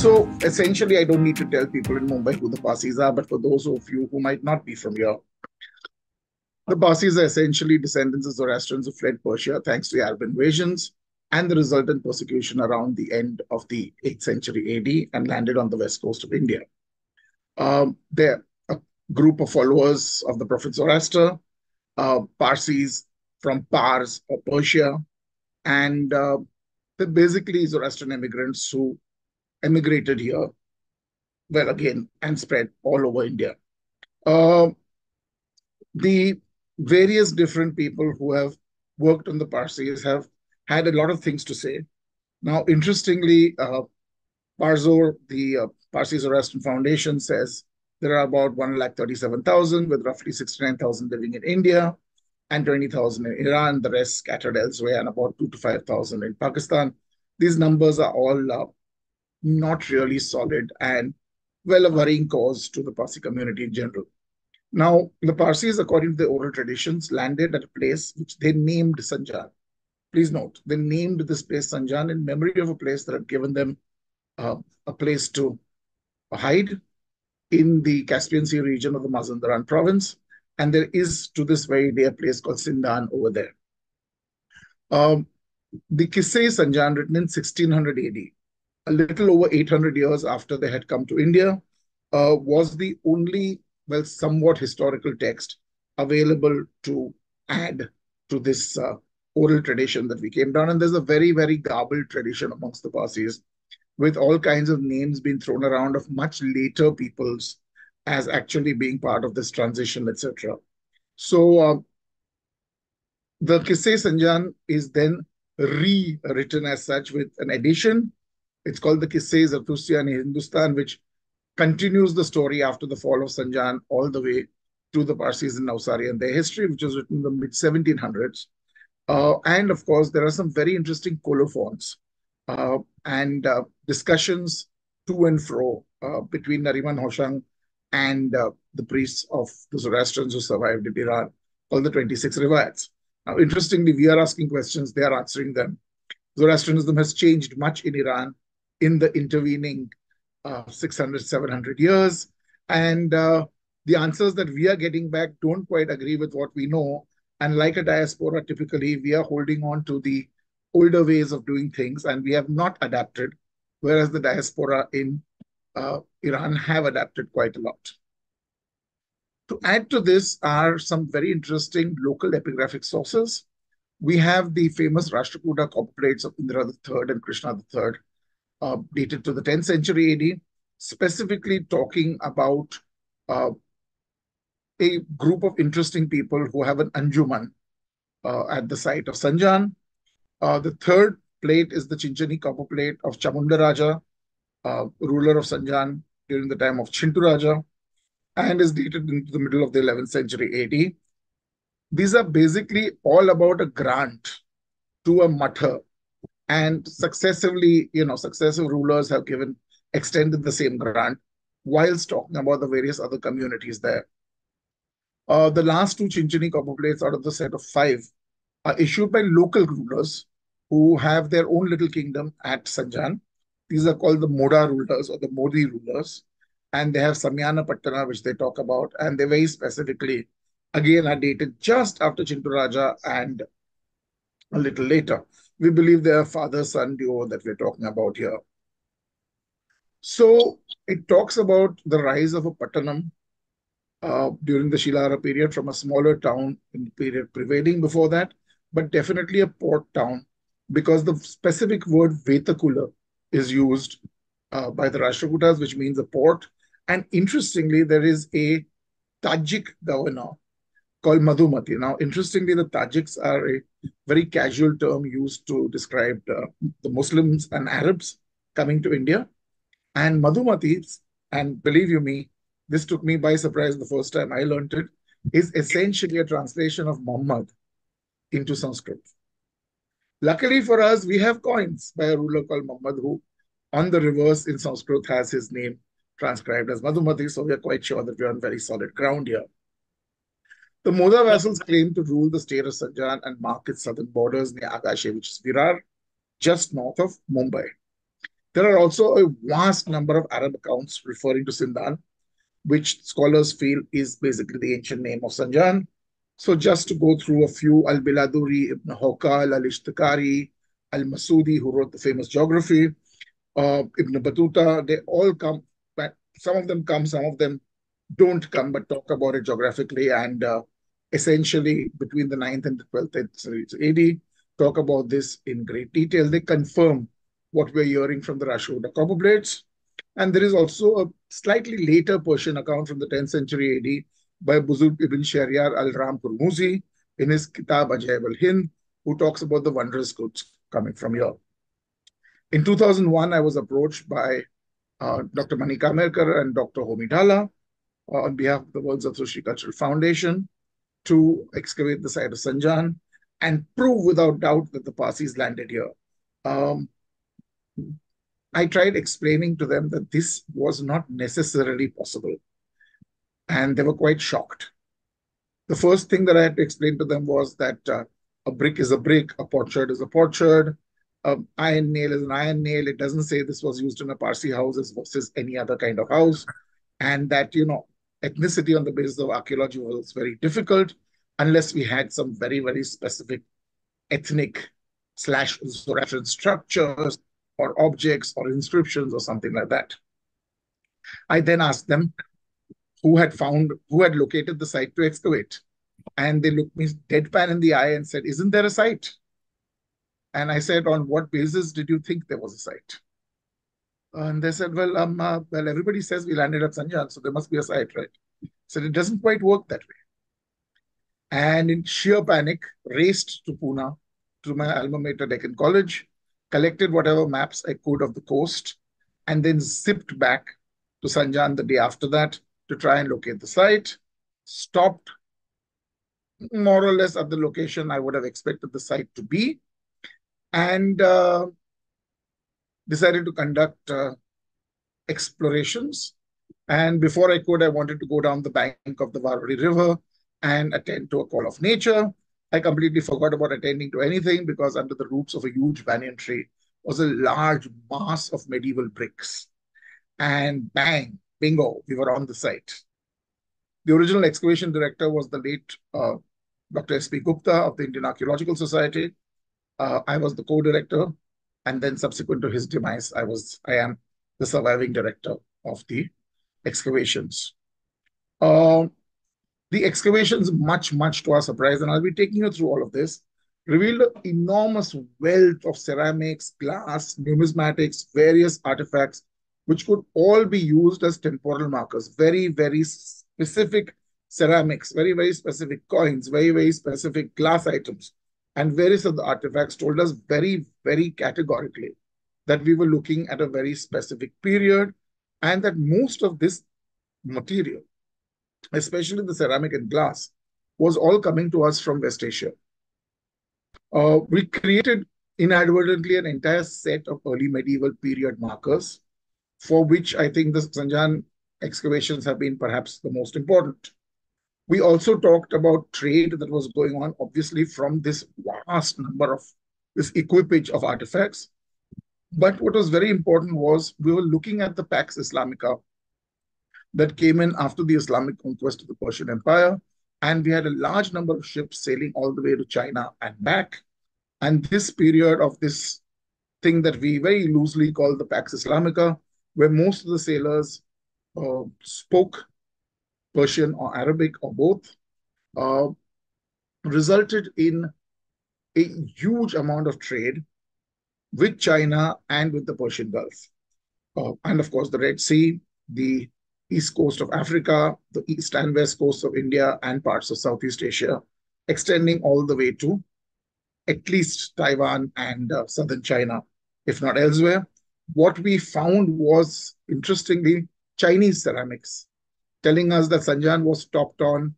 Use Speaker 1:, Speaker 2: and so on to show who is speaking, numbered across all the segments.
Speaker 1: So essentially, I don't need to tell people in Mumbai who the Parsis are, but for those of you who might not be from here, the Parsis are essentially descendants of Zoroastrians who fled Persia thanks to Arab invasions and the resultant persecution around the end of the 8th century AD and landed on the west coast of India. They're a group of followers of the Prophet Zoroaster, Parsis from Pars or Persia, and they're basically Zoroastrian immigrants who emigrated here, well, again, and spread all over India. Uh, the various different people who have worked on the Parsis have had a lot of things to say. Now, interestingly, Parzor, the Parsi Zoroastrian Foundation, says there are about 137,000, with roughly 69,000 living in India and 20,000 in Iran, the rest scattered elsewhere, and about 2 to 5,000 in Pakistan. These numbers are all not really solid and, well, a worrying cause to the Parsi community in general. Now, the Parsis, according to the oral traditions, landed at a place which they named Sanjan. Please note, they named this place Sanjan in memory of a place that had given them a place to hide in the Caspian Sea region of the Mazandaran province. And there is, to this very day, a place called Sindan over there. The Kisse Sanjan, written in 1600 AD, a little over 800 years after they had come to India, was the only, well, somewhat historical text available to add to this oral tradition that we came down. And there's a very, very garbled tradition amongst the Parsis, with all kinds of names being thrown around of much later peoples as actually being part of this transition, etc. So the Kisse Sanjan is then rewritten as such with an edition. It's called the Kisse Zarathustra Hindustan, which continues the story after the fall of Sanjan all the way to the Parsis in Navsari and their history, which was written in the mid-1700s. And of course, there are some very interesting colophons and discussions to and fro between Nariman Hoshang and the priests of the Zoroastrians who survived in Iran, called the 26 Riwayats. Now, interestingly, we are asking questions, they are answering them. Zoroastrianism has changed much in Iran in the intervening 600, 700 years. And the answers that we are getting back don't quite agree with what we know. And like a diaspora, typically, we are holding on to the older ways of doing things, and we have not adapted, whereas the diaspora in Iran have adapted quite a lot. To add to this are some very interesting local epigraphic sources. We have the famous Rashtrakuta copper plates of Indra III and Krishna III, dated to the 10th century AD, specifically talking about a group of interesting people who have an anjuman at the site of Sanjan. The third plate is the Chinchani copper plate of Chamunda Raja, ruler of Sanjan during the time of Chintu Raja, and is dated into the middle of the 11th century AD. These are basically all about a grant to a matha, and successively, successive rulers have extended the same grant whilst talking about the various other communities there. The last two Chinchani copper plates out of the set of 5 are issued by local rulers who have their own little kingdom at Sanjan. These are called the Moda rulers or the Modi rulers. And they have Samyana Pattana, which they talk about. And they very specifically, again, are dated just after Chintu Raja and a little later. We believe they are father-son duo that we're talking about here. So it talks about the rise of a Pattanam during the Shilara period from a smaller town in the period prevailing before that, but definitely a port town, because the specific word Vetakula is used by the Rashtrakutas, which means a port. And interestingly, there is a Tajik governor called Madhumati. Now, interestingly, the Tajiks are a very casual term used to describe the Muslims and Arabs coming to India. And Madhumati, and believe you me, this took me by surprise the first time I learned it, is essentially a translation of Muhammad into Sanskrit. Luckily for us, we have coins by a ruler called Muhammad, who on the reverse in Sanskrit has his name transcribed as Madhumati, so we are quite sure that we are on very solid ground here. The Moda vassals claimed to rule the state of Sanjan and mark its southern borders near Agashe, which is Virar, just north of Mumbai. There are also a vast number of Arab accounts referring to Sindan, which scholars feel is basically the ancient name of Sanjan. So just to go through a few, Al-Biladuri, Ibn Hawqal, Al-Ishtikari, Al-Masudi, who wrote the famous geography, Ibn Battuta, they all come, but some of them come, some of them don't come, but talk about it geographically and essentially between the 9th and the 12th century AD, talk about this in great detail. They confirm what we're hearing from the Rashid copper plates. And there is also a slightly later Persian account from the 10th century AD by Buzurg ibn Shahryar al-Ram Kurmuzi in his Kitab Ajaib al-Hind, who talks about the wondrous goods coming from here. In 2001, I was approached by Dr. Manika Merkar and Dr. Homi Dhalla on behalf of the World Zatushri Cultural Foundation to excavate the site of Sanjan and prove without doubt that the Parsis landed here. I tried explaining to them that this was not necessarily possible, and they were quite shocked. The first thing that I had to explain to them was that a brick is a brick, a potsherd is a potsherd, iron nail is an iron nail. It doesn't say this was used in a Parsi house versus any other kind of house, and that, ethnicity on the basis of archaeology was very difficult unless we had some very, very specific ethnic / Zoroastrian structures or objects or inscriptions or something like that. I then asked them who had located the site to excavate. And they looked me deadpan in the eye and said, "Isn't there a site?" And I said, "On what basis did you think there was a site?" And they said, well, everybody says we landed at Sanjan, so there must be a site, right? I said, it doesn't quite work that way. And in sheer panic, raced to Pune, to my alma mater, Deccan College, collected whatever maps I could of the coast, and then zipped back to Sanjan the day after that to try and locate the site. Stopped more or less at the location I would have expected the site to be, and decided to conduct explorations. And before I could, I wanted to go down the bank of the Varvadi River and attend to a call of nature. I completely forgot about attending to anything because under the roots of a huge banyan tree was a large mass of medieval bricks. And bang, bingo, we were on the site. The original excavation director was the late Dr. S.P. Gupta of the Indian Archaeological Society. I was the co-director, and then subsequent to his demise, I am the surviving director of the excavations. The excavations, much to our surprise, and I'll be taking you through all of this, revealed an enormous wealth of ceramics, glass, numismatics, various artifacts, which could all be used as temporal markers. Very, very specific ceramics, very, very specific coins, very, very specific glass items, and various other artifacts told us very, very categorically that we were looking at a very specific period, and that most of this material, especially the ceramic and glass, was all coming to us from West Asia. We created inadvertently an entire set of early medieval period markers, for which I think the Sanjan excavations have been perhaps the most important. We also talked about trade that was going on, obviously, from this vast number of this equipage of artifacts. But what was very important was we were looking at the Pax Islamica that came in after the Islamic conquest of the Persian Empire. And we had a large number of ships sailing all the way to China and back. And this period of this thing that we very loosely call the Pax Islamica, where most of the sailors spoke Persian or Arabic or both, resulted in a huge amount of trade with China and with the Persian Gulf. And of course, the Red Sea, the east coast of Africa, the east and west coast of India, and parts of Southeast Asia, extending all the way to at least Taiwan and southern China, if not elsewhere. What we found was, interestingly, Chinese ceramics, telling us that Sanjan was topped on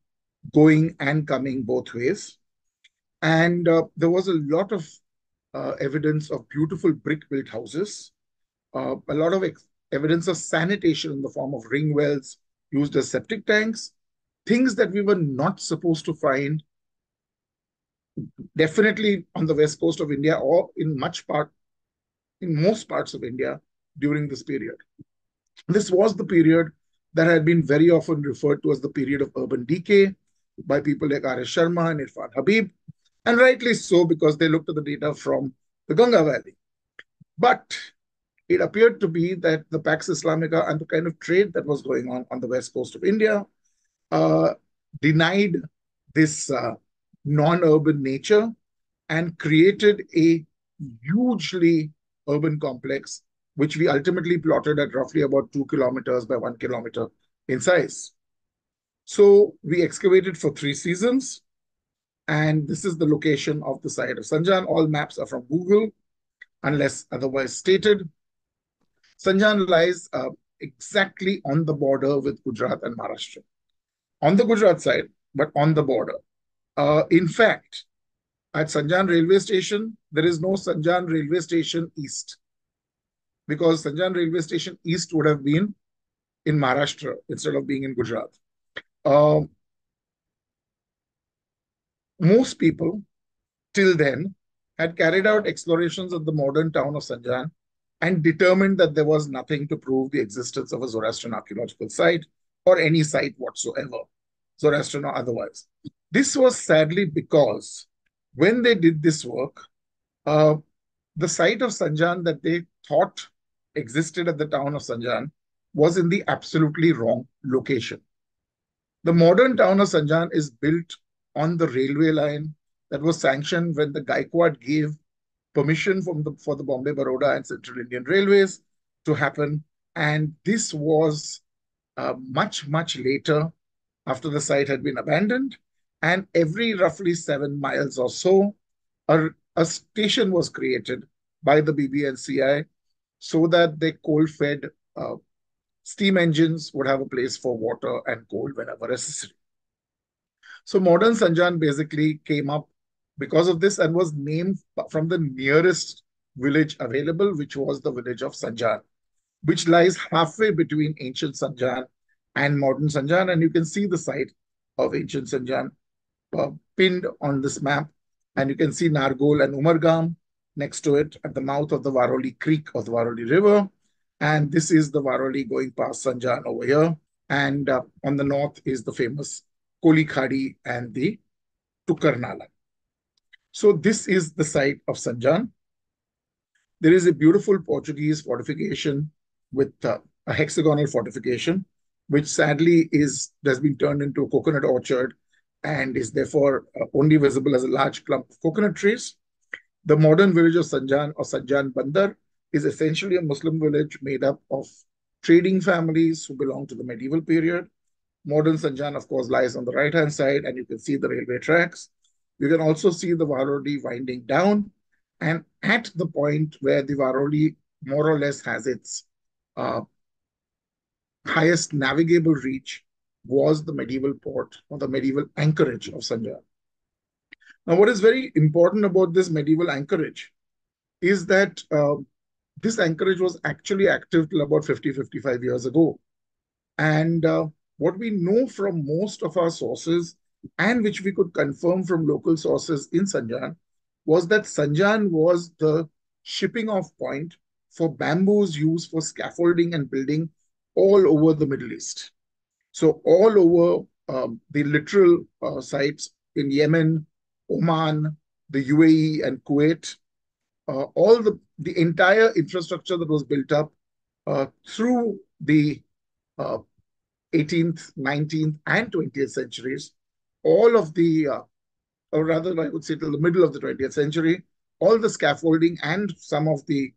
Speaker 1: going and coming both ways. And there was a lot of evidence of beautiful brick-built houses, a lot of evidence of sanitation in the form of ring wells used as septic tanks, things that we were not supposed to find, definitely on the west coast of India or in most parts of India, during this period. This was the period that had been very often referred to as the period of urban decay by people like R.S. Sharma and Irfan Habib, and rightly so because they looked at the data from the Ganga Valley. But it appeared to be that the Pax Islamica and the kind of trade that was going on the west coast of India denied this non-urban nature and created a hugely urban complex, which we ultimately plotted at roughly about 2 kilometers by 1 kilometer in size. So we excavated for 3 seasons, and this is the location of the site of Sanjan. All maps are from Google, unless otherwise stated. Sanjan lies exactly on the border with Gujarat and Maharashtra. On the Gujarat side, but on the border. In fact, at Sanjan railway station, there is no Sanjan railway station east, because Sanjan railway station east would have been in Maharashtra instead of being in Gujarat. Most people till then had carried out explorations of the modern town of Sanjan and determined that there was nothing to prove the existence of a Zoroastrian archaeological site or any site whatsoever, Zoroastrian or otherwise. This was sadly because when they did this work, the site of Sanjan that they thought existed at the town of Sanjan was in the absolutely wrong location. The modern town of Sanjan is built on the railway line that was sanctioned when the Gaikwad gave permission for the Bombay, Baroda and Central Indian Railways to happen. And this was much, much later, after the site had been abandoned. And every roughly 7 miles or so, a station was created by the BBNCI so that the coal-fed steam engines would have a place for water and coal whenever necessary. So modern Sanjan basically came up because of this and was named from the nearest village available, which was the village of Sanjan, which lies halfway between ancient Sanjan and modern Sanjan. And you can see the site of ancient Sanjan pinned on this map. And you can see Nargol and Umargam next to it at the mouth of the Varoli Creek or the Varoli River. And this is the Varoli going past Sanjan over here. And on the north is the famous Koli Khadi and the Tukarnala. So this is the site of Sanjan. There is a beautiful Portuguese fortification with a hexagonal fortification, which sadly has been turned into a coconut orchard and is therefore only visible as a large clump of coconut trees. The modern village of Sanjan or Sanjan Bandar is essentially a Muslim village made up of trading families who belong to the medieval period. Modern Sanjan, of course, lies on the right-hand side, and you can see the railway tracks. You can also see the Varoli winding down. And at the point where the Varoli more or less has its highest navigable reach was the medieval port or the medieval anchorage of Sanjan. Now, what is very important about this medieval anchorage is that this anchorage was actually active till about 50-55 years ago. And what we know from most of our sources and which we could confirm from local sources in Sanjan was that Sanjan was the shipping off point for bamboos used for scaffolding and building all over the Middle East. So all over the littoral sites in Yemen, Oman, the UAE and Kuwait, all the entire infrastructure that was built up through the 18th, 19th and 20th centuries, all of the, or rather I would say till the middle of the 20th century, all the scaffolding and some of the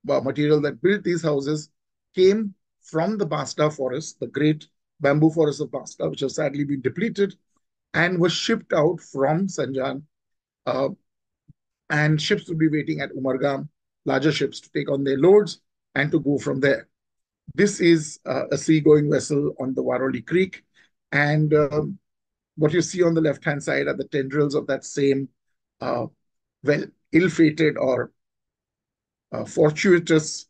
Speaker 1: material that built these houses came from the Basta forest, the great bamboo forest of Basta, which has sadly been depleted, and was shipped out from Sanjan. And ships would be waiting at Umargam, larger ships to take on their loads and to go from there. This is a sea-going vessel on the Varoli Creek. And what you see on the left-hand side are the tendrils of that same, well, ill-fated or fortuitous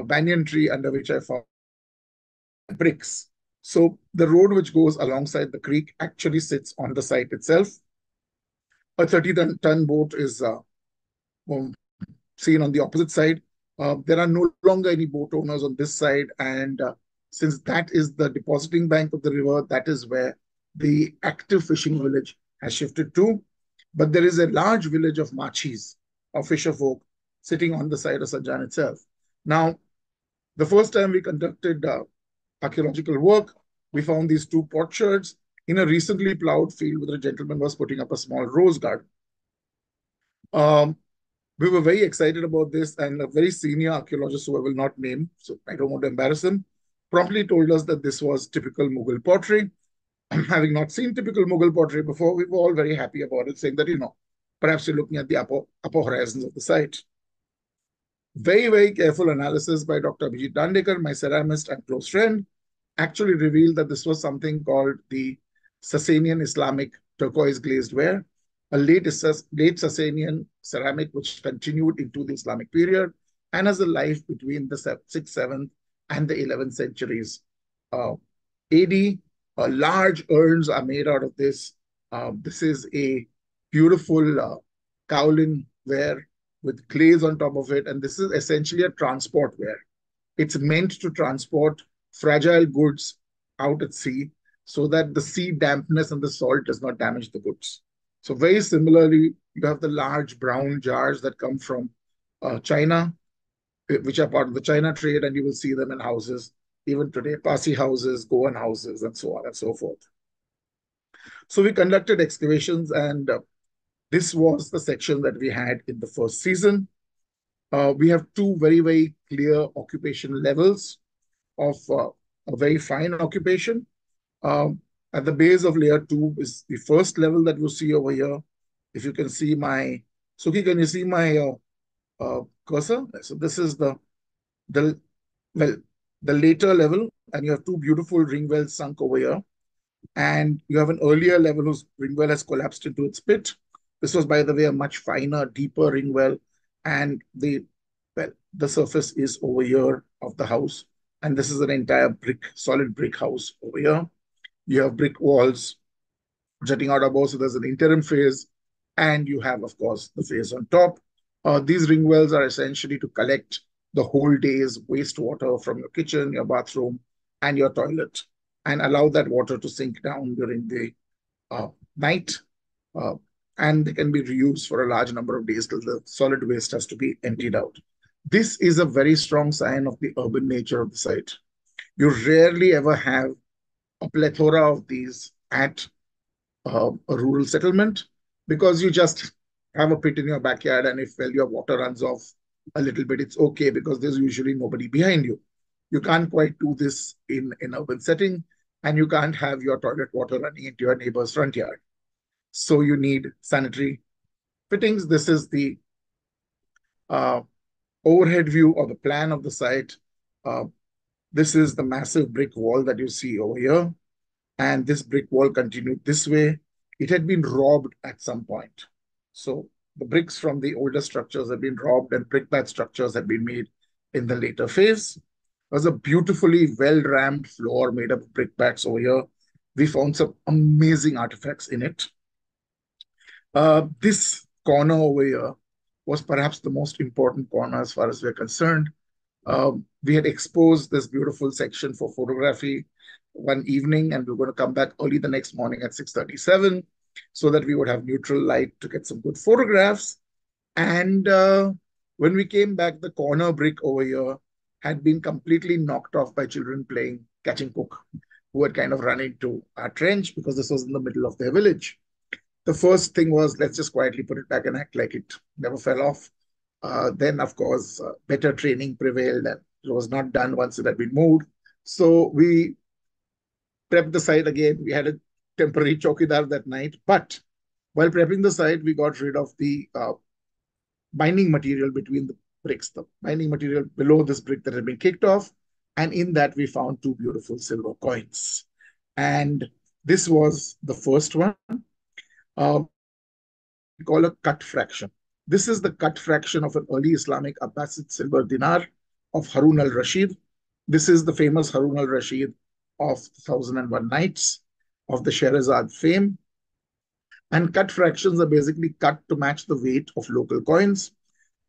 Speaker 1: banyan tree under which I found bricks. So the road which goes alongside the creek actually sits on the site itself. A 30-ton boat is seen on the opposite side There are no longer any boat owners on this side, and since that is the depositing bank of the river, that is where the active fishing village has shifted to. But there is a large village of Machis, of fisher folk, sitting on the side of Sanjan itself. Now, the first time we conducted archaeological work, we found these two potsherds in a recently plowed field where a gentleman was putting up a small rose garden. Um, we were very excited about this, and a very senior archaeologist who I will not name, so I don't want to embarrass him, promptly told us that this was typical Mughal pottery. Having not seen typical Mughal pottery before, we were all very happy about it, saying that, perhaps you're looking at the upper horizons of the site. Very, very careful analysis by Dr. Abhijit Dandekar, my ceramist and close friend, actually revealed that this was something called the Sasanian Islamic turquoise glazed ware, a late Sasanian ceramic which continued into the Islamic period and has a life between the 6th, 7th, and the 11th centuries AD. Large urns are made out of this. This is a beautiful kaolin ware with glaze on top of it, and this is essentially a transport ware. It's meant to transport fragile goods out at sea so that the sea dampness and the salt does not damage the goods. So very similarly, you have the large brown jars that come from China, which are part of the China trade, and you will see them in houses even today, Parsi houses, Goan houses, and so on and so forth. So we conducted excavations, and this was the section that we had in the first season. We have two very, very clear occupation levels of a very fine occupation. At the base of layer 2 is the first level that you see over here. If you can see my, Suki, can you see my cursor? So this is the later level, and you have two beautiful ring wells sunk over here. And you have an earlier level whose ring well has collapsed into its pit. This was, by the way, a much finer, deeper ring well, and the surface is over here of the house. And this is an entire solid brick house over here. You have brick walls jutting out above, so there's an interim phase, and you have, of course, the phase on top. These ring wells are essentially to collect the whole day's wastewater from your kitchen, your bathroom, and your toilet, and allow that water to sink down during the night. And they can be reused for a large number of days till the solid waste has to be emptied out. This is a very strong sign of the urban nature of the site. You rarely ever have a plethora of these at a rural settlement, because you just have a pit in your backyard, and if your water runs off a little bit, it's okay because there's usually nobody behind you. You can't quite do this in an urban setting, and you can't have your toilet water running into your neighbor's front yard. So you need sanitary fittings. This is the overhead view or the plan of the site. This is the massive brick wall that you see over here. And this brick wall continued this way. It had been robbed at some point. So the bricks from the older structures have been robbed, and brickbat structures have been made in the later phase. There was a beautifully well-rammed floor made of brickbats over here. We found some amazing artifacts in it. This corner over here was perhaps the most important corner as far as we're concerned. We had exposed this beautiful section for photography one evening, and we were going to come back early the next morning at 6:37 so that we would have neutral light to get some good photographs. And when we came back, the corner brick over here had been completely knocked off by children playing catch and cook, who had kind of run into our trench because this was in the middle of their village. The first thing was, let's just quietly put it back and act like it never fell off. Then, of course, better training prevailed, and it was not done once it had been moved. So we prepped the site again. We had a temporary chowkidar that night. But while prepping the site, we got rid of the binding material between the bricks, the binding material below this brick that had been kicked off. And in that, we found two beautiful silver coins. And this was the first one. We call a cut fraction. This is the cut fraction of an early Islamic Abbasid silver dinar of Harun al-Rashid. This is the famous Harun al-Rashid of 1001 Nights, of the Sherazad fame. And cut fractions are basically cut to match the weight of local coins.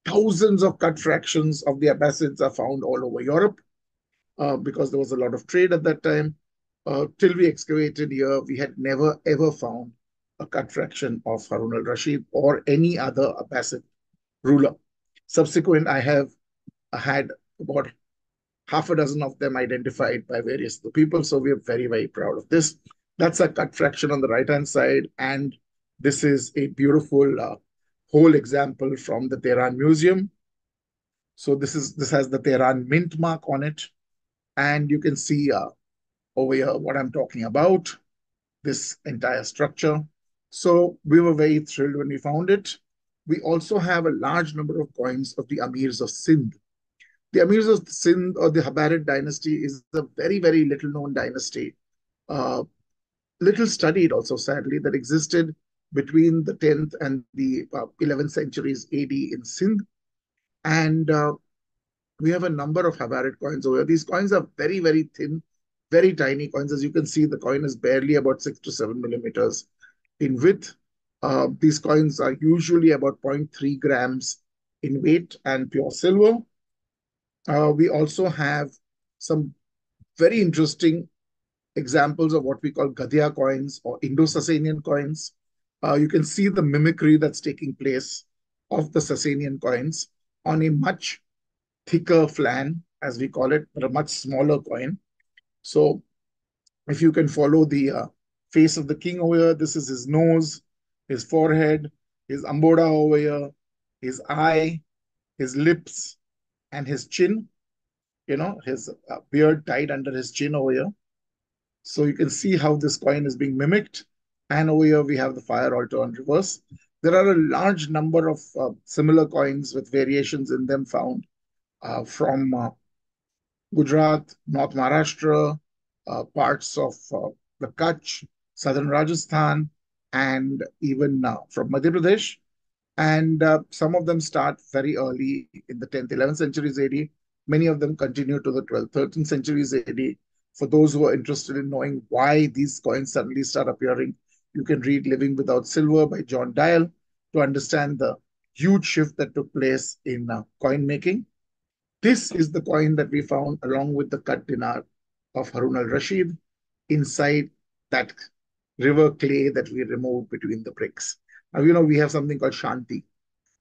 Speaker 1: Thousands of cut fractions of the Abbasids are found all over Europe because there was a lot of trade at that time. Till we excavated here, we had never ever found a cut fraction of Harun al Rashid or any other Abbasid ruler. Subsequent, I have had about half a dozen of them identified by various people. So we are very, very proud of this. That's a cut fraction on the right hand side. And this is a beautiful whole example from the Tehran Museum. So this has the Tehran mint mark on it. And you can see over here what I'm talking about, this entire structure. So we were very thrilled when we found it. We also have a large number of coins of the Amirs of Sindh. The Amirs of Sindh or the Habbarid dynasty is a very, very little known dynasty, uh, little studied also, sadly, that existed between the 10th and the 11th centuries AD in Sindh. And we have a number of Habbarid coins over here. These coins are very, very thin, very tiny coins. As you can see, the coin is barely about 6 to 7 millimeters in width. These coins are usually about zero point 0.3 grams in weight and pure silver. We also have some very interesting examples of what we call Gadhia coins or Indo-Sasanian coins. You can see the mimicry that's taking place of the Sasanian coins on a much thicker flan, as we call it, but a much smaller coin. So if you can follow the face of the king over here, this is his nose, his forehead, his amboda over here, his eye, his lips, and his chin. His beard tied under his chin over here. So you can see how this coin is being mimicked. And over here we have the fire altar on reverse. There are a large number of similar coins with variations in them found from Gujarat, North Maharashtra, parts of the Kutch, southern Rajasthan, and even from Madhya Pradesh. And some of them start very early in the 10th, 11th centuries AD. Many of them continue to the 12th, 13th centuries AD. For those who are interested in knowing why these coins suddenly start appearing, you can read Living Without Silver by John Dial to understand the huge shift that took place in coin making. This is the coin that we found along with the cut dinar of Harun al-Rashid inside that river clay that we removed between the bricks. Now, we have something called Shanti.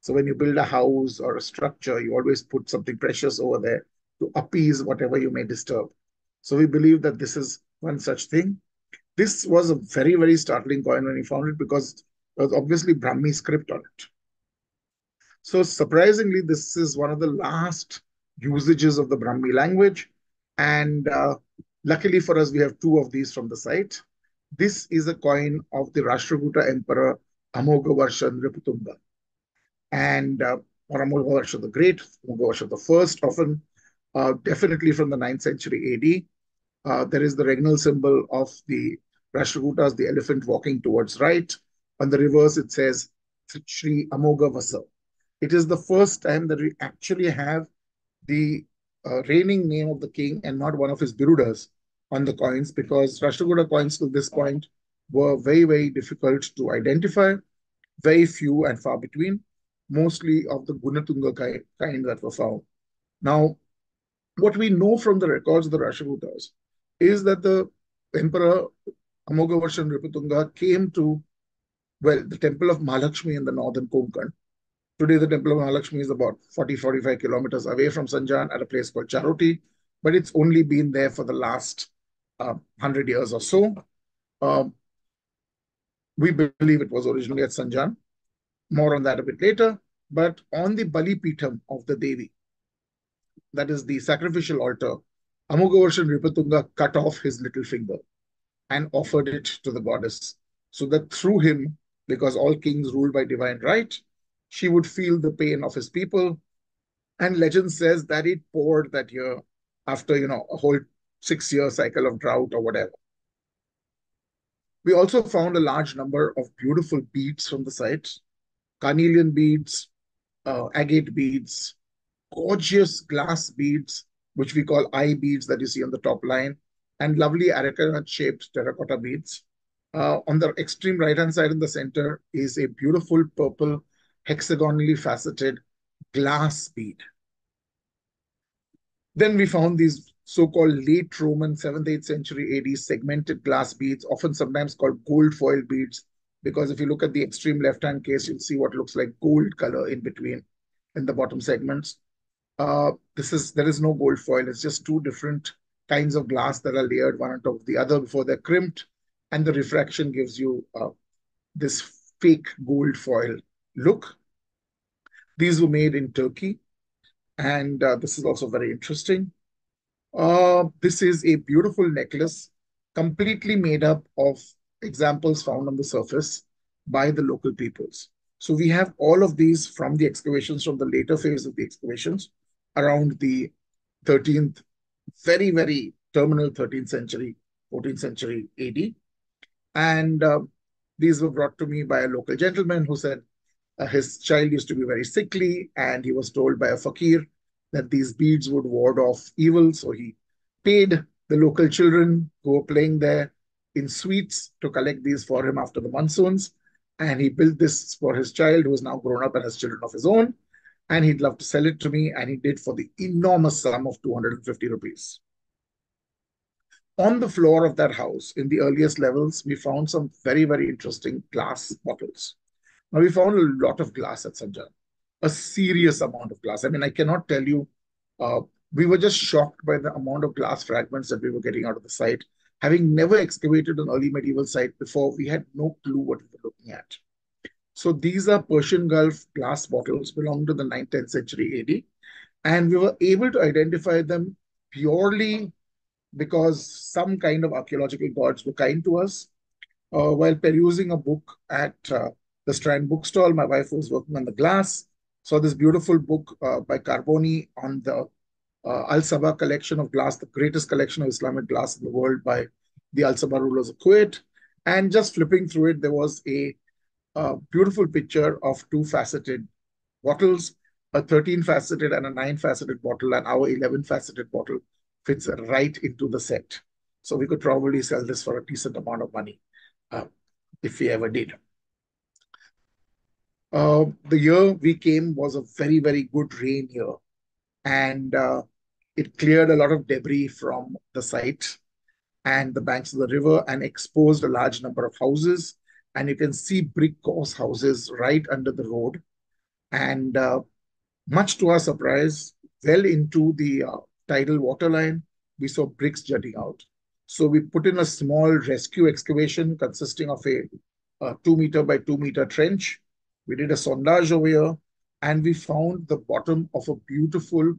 Speaker 1: So when you build a house or a structure, you always put something precious over there to appease whatever you may disturb. So we believe that this is one such thing. This was a very, very startling coin when we found it because there was obviously Brahmi script on it. So surprisingly, this is one of the last usages of the Brahmi language. And luckily for us, we have two of these from the site. This is a coin of the Rashtrakuta Emperor Amogavarsha Nripatunga. And or Amogavarsha the Great, Amogavarsha the First, often definitely from the 9th century AD. There is the regnal symbol of the Rashtrakutas, the elephant walking towards right. On the reverse, it says Sri Amogavasa. It is the first time that we actually have the reigning name of the king and not one of his birudas on the coins, because Rashtrakuta coins to this point were very, very difficult to identify, very few and far between, mostly of the Gunatunga kind that were found. Now, what we know from the records of the Rashtrakutas is that the Emperor Amogavarsha Nripatunga came to, the temple of Mahalakshmi in the northern Konkan. Today, the temple of Mahalakshmi is about 40-45 kilometers away from Sanjan at a place called Charoti, but it's only been there for the last 100 years or so. We believe it was originally at Sanjan. More on that a bit later. But on the Bali Pitham of the Devi, that is the sacrificial altar, Amogavarsha Nripatunga cut off his little finger and offered it to the goddess, so that through him, because all kings ruled by divine right, she would feel the pain of his people. And legend says that it poured that year after, a whole 6-year cycle of drought or whatever. We also found a large number of beautiful beads from the site, carnelian beads, agate beads, gorgeous glass beads, which we call eye beads that you see on the top line, and lovely areca-shaped terracotta beads. On the extreme right-hand side in the center is a beautiful purple hexagonally faceted glass bead. Then we found these so-called late Roman 7th, 8th century AD segmented glass beads, often sometimes called gold foil beads, because if you look at the extreme left-hand case, you'll see what looks like gold color in between in the bottom segments. There is no gold foil. It's just two different kinds of glass that are layered one on top of the other before they're crimped, and the refraction gives you this fake gold foil look. These were made in Turkey, and this is also very interesting. This is a beautiful necklace, completely made up of examples found on the surface by the local peoples. So we have all of these from the excavations, from the later phase of the excavations, around the 13th, very, very terminal 13th century, 14th century AD. And these were brought to me by a local gentleman who said his child used to be very sickly, and he was told by a fakir that these beads would ward off evil. So he paid the local children who were playing there in sweets to collect these for him after the monsoons. And he built this for his child, who is now grown up and has children of his own. And he'd love to sell it to me, and he did for the enormous sum of 250 rupees. On the floor of that house, in the earliest levels, we found some very, very interesting glass bottles. Now, we found a lot of glass at Sanjan, a serious amount of glass. I mean, I cannot tell you. Uh, we were just shocked by the amount of glass fragments that we were getting out of the site. Having never excavated an early medieval site before, we had no clue what we were looking at. So these are Persian Gulf glass bottles belonging to the 9th, 10th century AD. And we were able to identify them purely because some kind of archaeological gods were kind to us. While perusing a book at the Strand bookstall, my wife was working on the glass, saw this beautiful book by Carboni on the Al Sabah collection of glass, the greatest collection of Islamic glass in the world by the Al Sabah rulers of Kuwait. And just flipping through it, there was a beautiful picture of two faceted bottles, a 13 faceted and a 9 faceted bottle, and our 11 faceted bottle fits right into the set. So we could probably sell this for a decent amount of money if we ever did. The year we came was a very, very good rain year, and it cleared a lot of debris from the site and the banks of the river and exposed a large number of houses. And you can see brick course houses right under the road. And much to our surprise, well into the tidal waterline, we saw bricks jutting out. So we put in a small rescue excavation consisting of a 2 meter by 2 meter trench. We did a sondage over here, and we found the bottom of a beautiful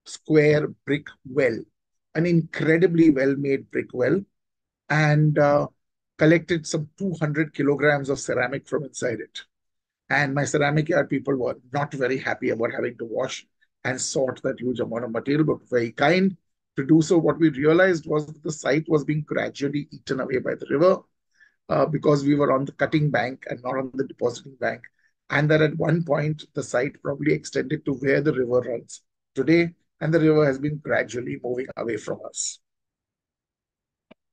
Speaker 1: square brick well, an incredibly well-made brick well, and collected some 200 kilograms of ceramic from inside it. And my ceramic yard people were not very happy about having to wash and sort that huge amount of material, but very kind to do so. What we realized was that the site was being gradually eaten away by the river because we were on the cutting bank and not on the depositing bank. And that at one point, the site probably extended to where the river runs today, and the river has been gradually moving away from us.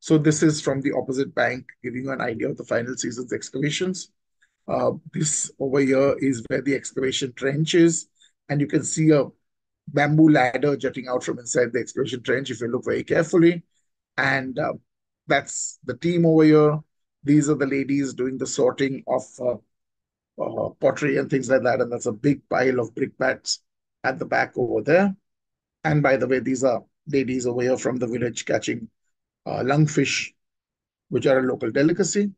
Speaker 1: So this is from the opposite bank, giving you an idea of the final season's excavations. This over here is where the excavation trench is, and you can see a bamboo ladder jutting out from inside the excavation trench if you look very carefully. And that's the team over here. These are the ladies doing the sorting of pottery and things like that. And that's a big pile of brickbats at the back over there. And by the way, these are ladies over here from the village catching lungfish, which are a local delicacy.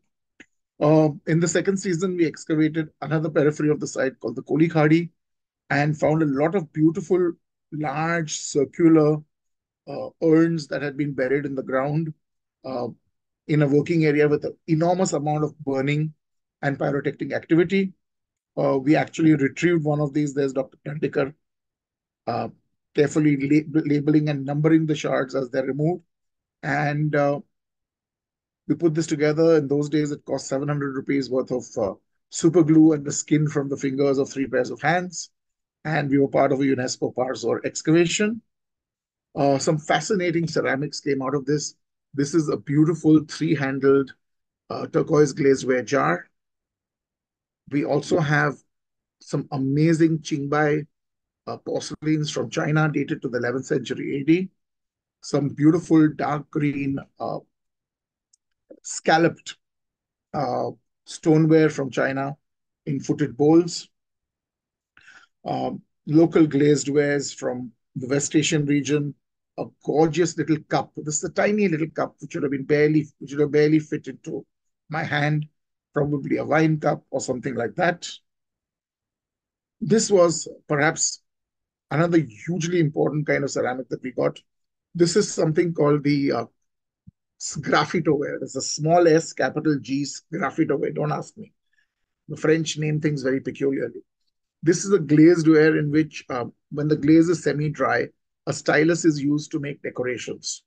Speaker 1: In the second season, we excavated another periphery of the site called the Koli Khadi and found a lot of beautiful, large, circular urns that had been buried in the ground uh, in a working area with an enormous amount of burning and pyrotechnic activity. We actually retrieved one of these. There's Dr. Tandikar uh, carefully labeling and numbering the shards as they're removed. And we put this together. In those days, it cost 700 rupees worth of super glue and the skin from the fingers of 3 pairs of hands. And we were part of a UNESCO Parsor excavation. Some fascinating ceramics came out of this. This is a beautiful three-handled turquoise glazeware jar. We also have some amazing Qingbai porcelains from China dated to the 11th century AD, some beautiful dark green scalloped uh, stoneware from China in footed bowls, local glazed wares from the West Asian region, a gorgeous little cup. This is a tiny little cup which would have barely fit into my hand, probably a wine cup or something like that. This was perhaps another hugely important kind of ceramic that we got. This is something called the graffitoware. There's a small s, capital G, graffitoware. Don't ask me. The French name things very peculiarly. This is a glazed ware in which, when the glaze is semi-dry, a stylus is used to make decorations.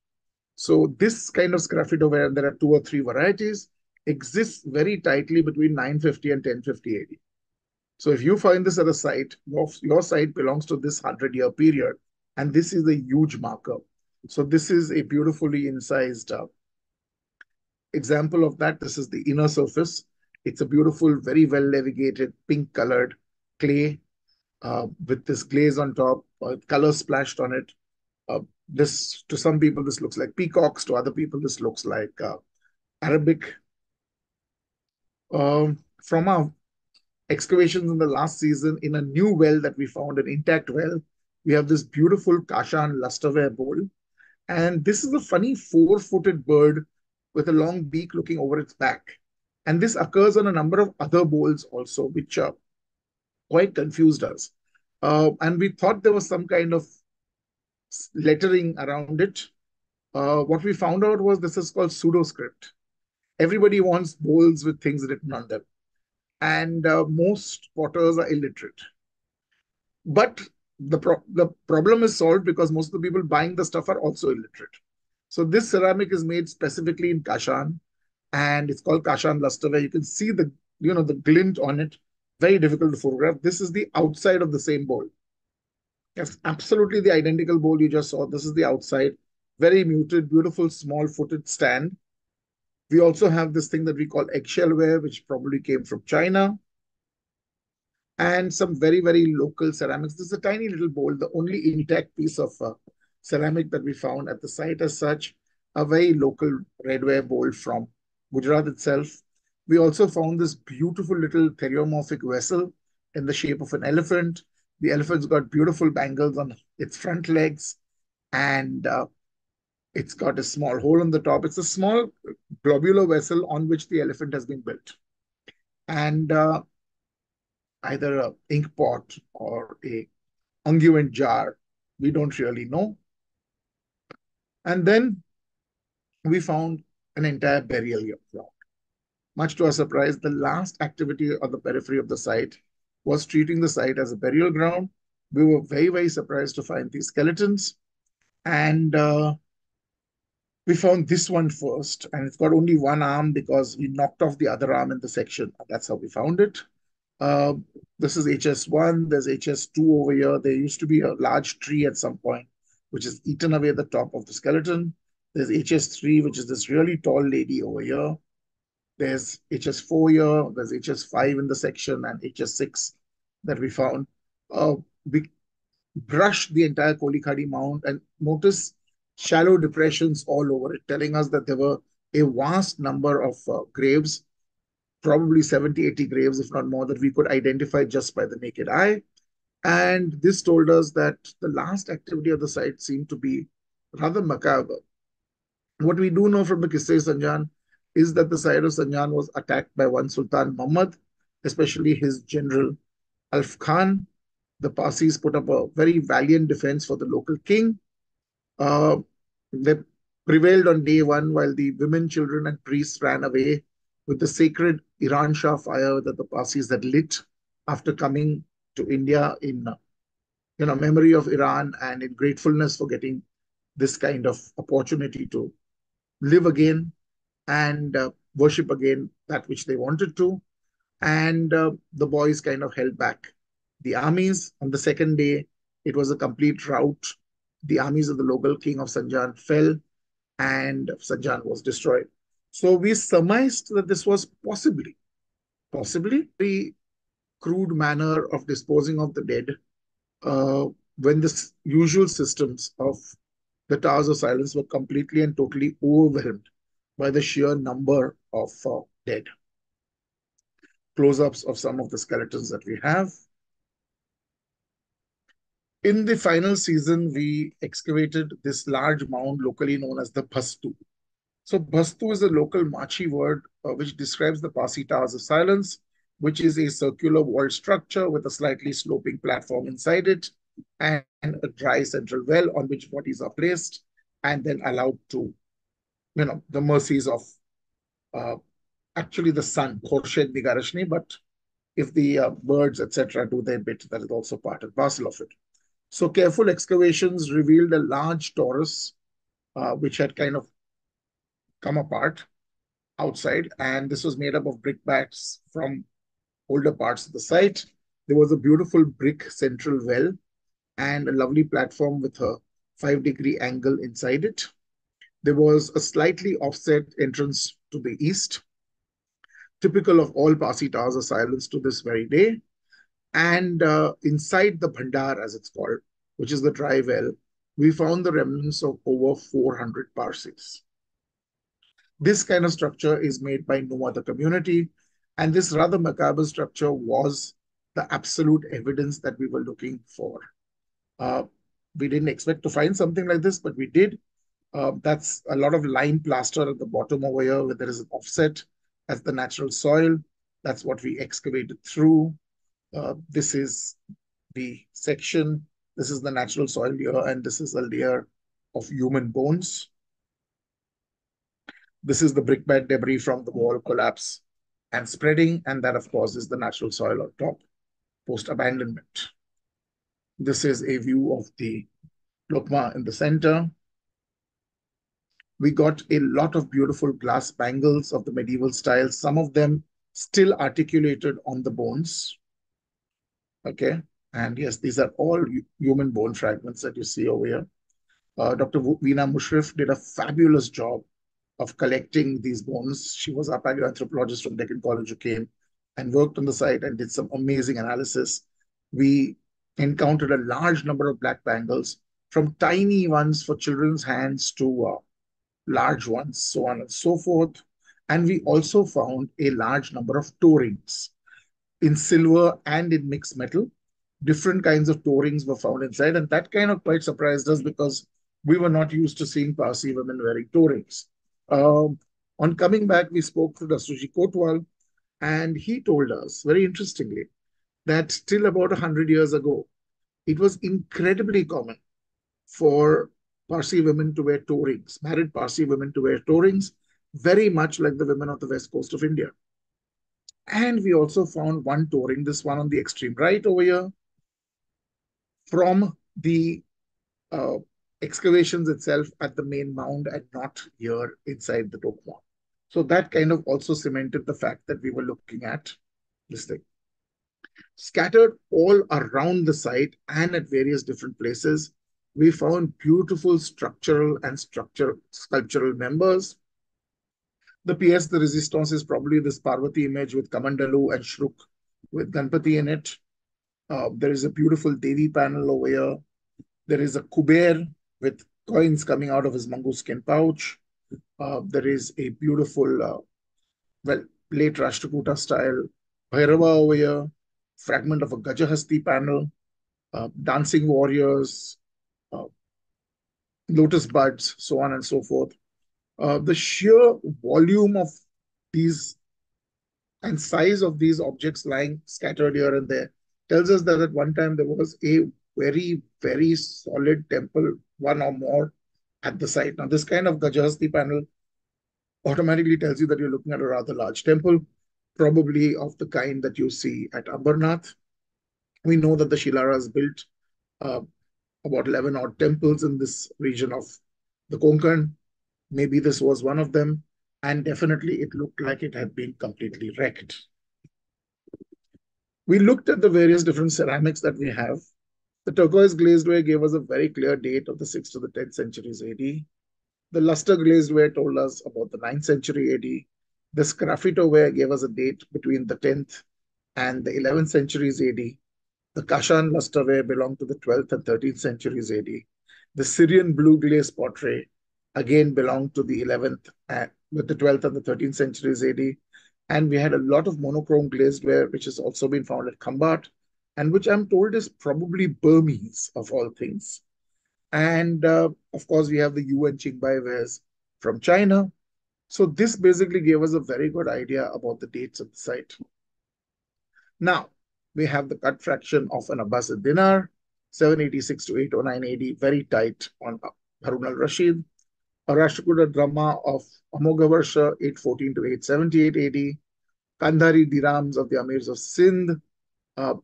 Speaker 1: So this kind of graffitoware, and there are two or three varieties, exists very tightly between 950 and 1050 AD. So if you find this at a site, your site belongs to this 100-year period, and this is a huge marker. So this is a beautifully incised example of that. This is the inner surface. It's a beautiful, very well navigated, pink colored clay with this glaze on top, color splashed on it. This, to some people, this looks like peacocks. To other people, this looks like Arabic. From our excavations in the last season, in a new well that we found, an intact well, we have this beautiful Kashan lusterware bowl. And this is a funny four-footed bird with a long beak looking over its back. And this occurs on a number of other bowls also, which quite confused us. And we thought there was some kind of lettering around it. What we found out was this is called pseudo-script. Everybody wants bowls with things written on them. And most potters are illiterate. But the problem is solved because most of the people buying the stuff are also illiterate. So this ceramic is made specifically in Kashan, and it's called Kashan lusterware. You can see the glint on it. Very difficult to photograph. This is the outside of the same bowl. It's absolutely the identical bowl you just saw. This is the outside. Very muted, beautiful, small-footed stand. We also have this thing that we call eggshellware, which probably came from China. And some very, very local ceramics. This is a tiny little bowl, the only intact piece of ceramic that we found at the site as such, a very local redware bowl from Gujarat itself. We also found this beautiful little theriomorphic vessel in the shape of an elephant. The elephant's got beautiful bangles on its front legs, and it's got a small hole on the top. It's a small globular vessel on which the elephant has been built. And either an ink pot or a unguent jar, we don't really know. And then we found an entire burial ground. Much to our surprise, the last activity on the periphery of the site was treating the site as a burial ground. We were very, very surprised to find these skeletons. And we found this one first, and it's got only one arm because we knocked off the other arm in the section. That's how we found it. This is HS1. There's HS2 over here. There used to be a large tree at some point, which has eaten away the top of the skeleton. There's HS3, which is this really tall lady over here. There's HS4 here. There's HS5 in the section and HS6 that we found. We brushed the entire Kolikhadi Mount and noticed shallow depressions all over it, telling us that there were a vast number of graves, probably 70, 80 graves, if not more, that we could identify just by the naked eye. And this told us that the last activity of the site seemed to be rather macabre. What we do know from the Qissa Sanjan is that the site of Sanjan was attacked by one Sultan Muhammad, especially his general Alf Khan. The Parsis put up a very valiant defense for the local king. They prevailed on day one while the women, children, and priests ran away with the sacred Iran Shah fire that the Parsis had lit after coming to India in memory of Iran and in gratefulness for getting this kind of opportunity to live again and worship again that which they wanted to. And the boys kind of held back the armies. On the second day, it was a complete rout. The armies of the local king of Sanjan fell and Sanjan was destroyed. So we surmised that this was possibly, very crude manner of disposing of the dead, uh, when the usual systems of the Towers of Silence were completely and totally overwhelmed by the sheer number of dead. Close-ups of some of the skeletons that we have. In the final season, we excavated this large mound locally known as the Bhastu. So Bhastu is a local Machi word which describes the Parsi Towers of Silence, which is a circular walled structure with a slightly sloping platform inside it and a dry central well on which bodies are placed and then allowed to, the mercies of uh, actually the sun, Khorshed Nigarashni, but if the birds, etc., do their bit, that is also part and parcel of it. So careful excavations revealed a large torus which had kind of come apart outside, and this was made up of brickbats from older parts of the site. There was a beautiful brick central well and a lovely platform with a 5-degree angle inside it. There was a slightly offset entrance to the east, typical of all Parsi Towers of Silence to this very day. And inside the Bhandar, as it's called, which is the dry well, we found the remnants of over 400 Parsis. This kind of structure is made by no other community, and this rather macabre structure was the absolute evidence that we were looking for. Uh, we didn't expect to find something like this, but we did. That's a lot of lime plaster at the bottom over here where there is an offset as the natural soil. That's what we excavated through. This is the section. This is the natural soil here, and this is a layer of human bones. This is the brickbat debris from the wall collapse and spreading, and that, of course, is the natural soil on top post-abandonment. This is a view of the Lokma in the center. We got a lot of beautiful glass bangles of the medieval style, some of them still articulated on the bones. Okay, and yes, these are all human bone fragments that you see over here. Dr. Veena Mushrif did a fabulous job of collecting these bones. She was a paleoanthropologist from Deccan College who came and worked on the site and did some amazing analysis. We encountered a large number of black bangles, from tiny ones for children's hands to large ones, so on and so forth. And we also found a large number of toe rings in silver and in mixed metal. Different kinds of toe rings were found inside, and that kind of quite surprised us because we were not used to seeing Parsi women wearing toe rings. On coming back, we spoke to Dasuji Kotwal, and he told us, very interestingly, that till about 100 years ago, it was incredibly common for Parsi women to wear toe rings, married Parsi women to wear toe rings, very much like the women of the west coast of India. And we also found one toe ring, this one on the extreme right over here, from the uh, excavations itself at the main mound and not here inside the Dokma. So that kind of also cemented the fact that we were looking at this thing. Scattered all around the site and at various different places, we found beautiful structural and sculptural members. The PS, the resistance is probably this Parvati image with Kamandalu and Shruk with Ganpati in it. There is a beautiful Devi panel over here. There is a Kuber with coins coming out of his mango skin pouch. There is a beautiful, late Rashtrakuta style Bhairava over here, fragment of a Gajahasti panel, dancing warriors, uh, lotus buds, so on and so forth. The sheer volume of these and size of these objects lying scattered here and there tells us that at one time there was a very, very solid temple, one or more, at the site. Now, this kind of Gajahasti panel automatically tells you that you're looking at a rather large temple, probably of the kind that you see at Ambarnath. We know that the Shilaras built uh, about 11 odd temples in this region of the Konkan. Maybe this was one of them, and definitely it looked like it had been completely wrecked. We looked at the various different ceramics that we have. The turquoise glazed ware gave us a very clear date of the 6th to the 10th centuries AD. The luster glazed ware told us about the 9th century AD. The sgraffito ware gave us a date between the 10th and the 11th centuries AD. The Kashan lusterware belonged to the 12th and 13th centuries AD. The Syrian blue glaze pottery again belonged to the 11th and with the 12th and the 13th centuries AD. And we had a lot of monochrome glazed ware, which has also been found at Kambat, and which I'm told is probably Burmese of all things. And of course, we have the Yuan Qingbai wares from China. So this basically gave us a very good idea about the dates of the site. Now, we have the cut fraction of an Abbasid dinar, 786 to 809 AD, very tight on Harun al-Rashid. A Rashtrakuta drama of Amogha 814 to 878 AD. Kandhari dirhams of the Amirs of Sindh,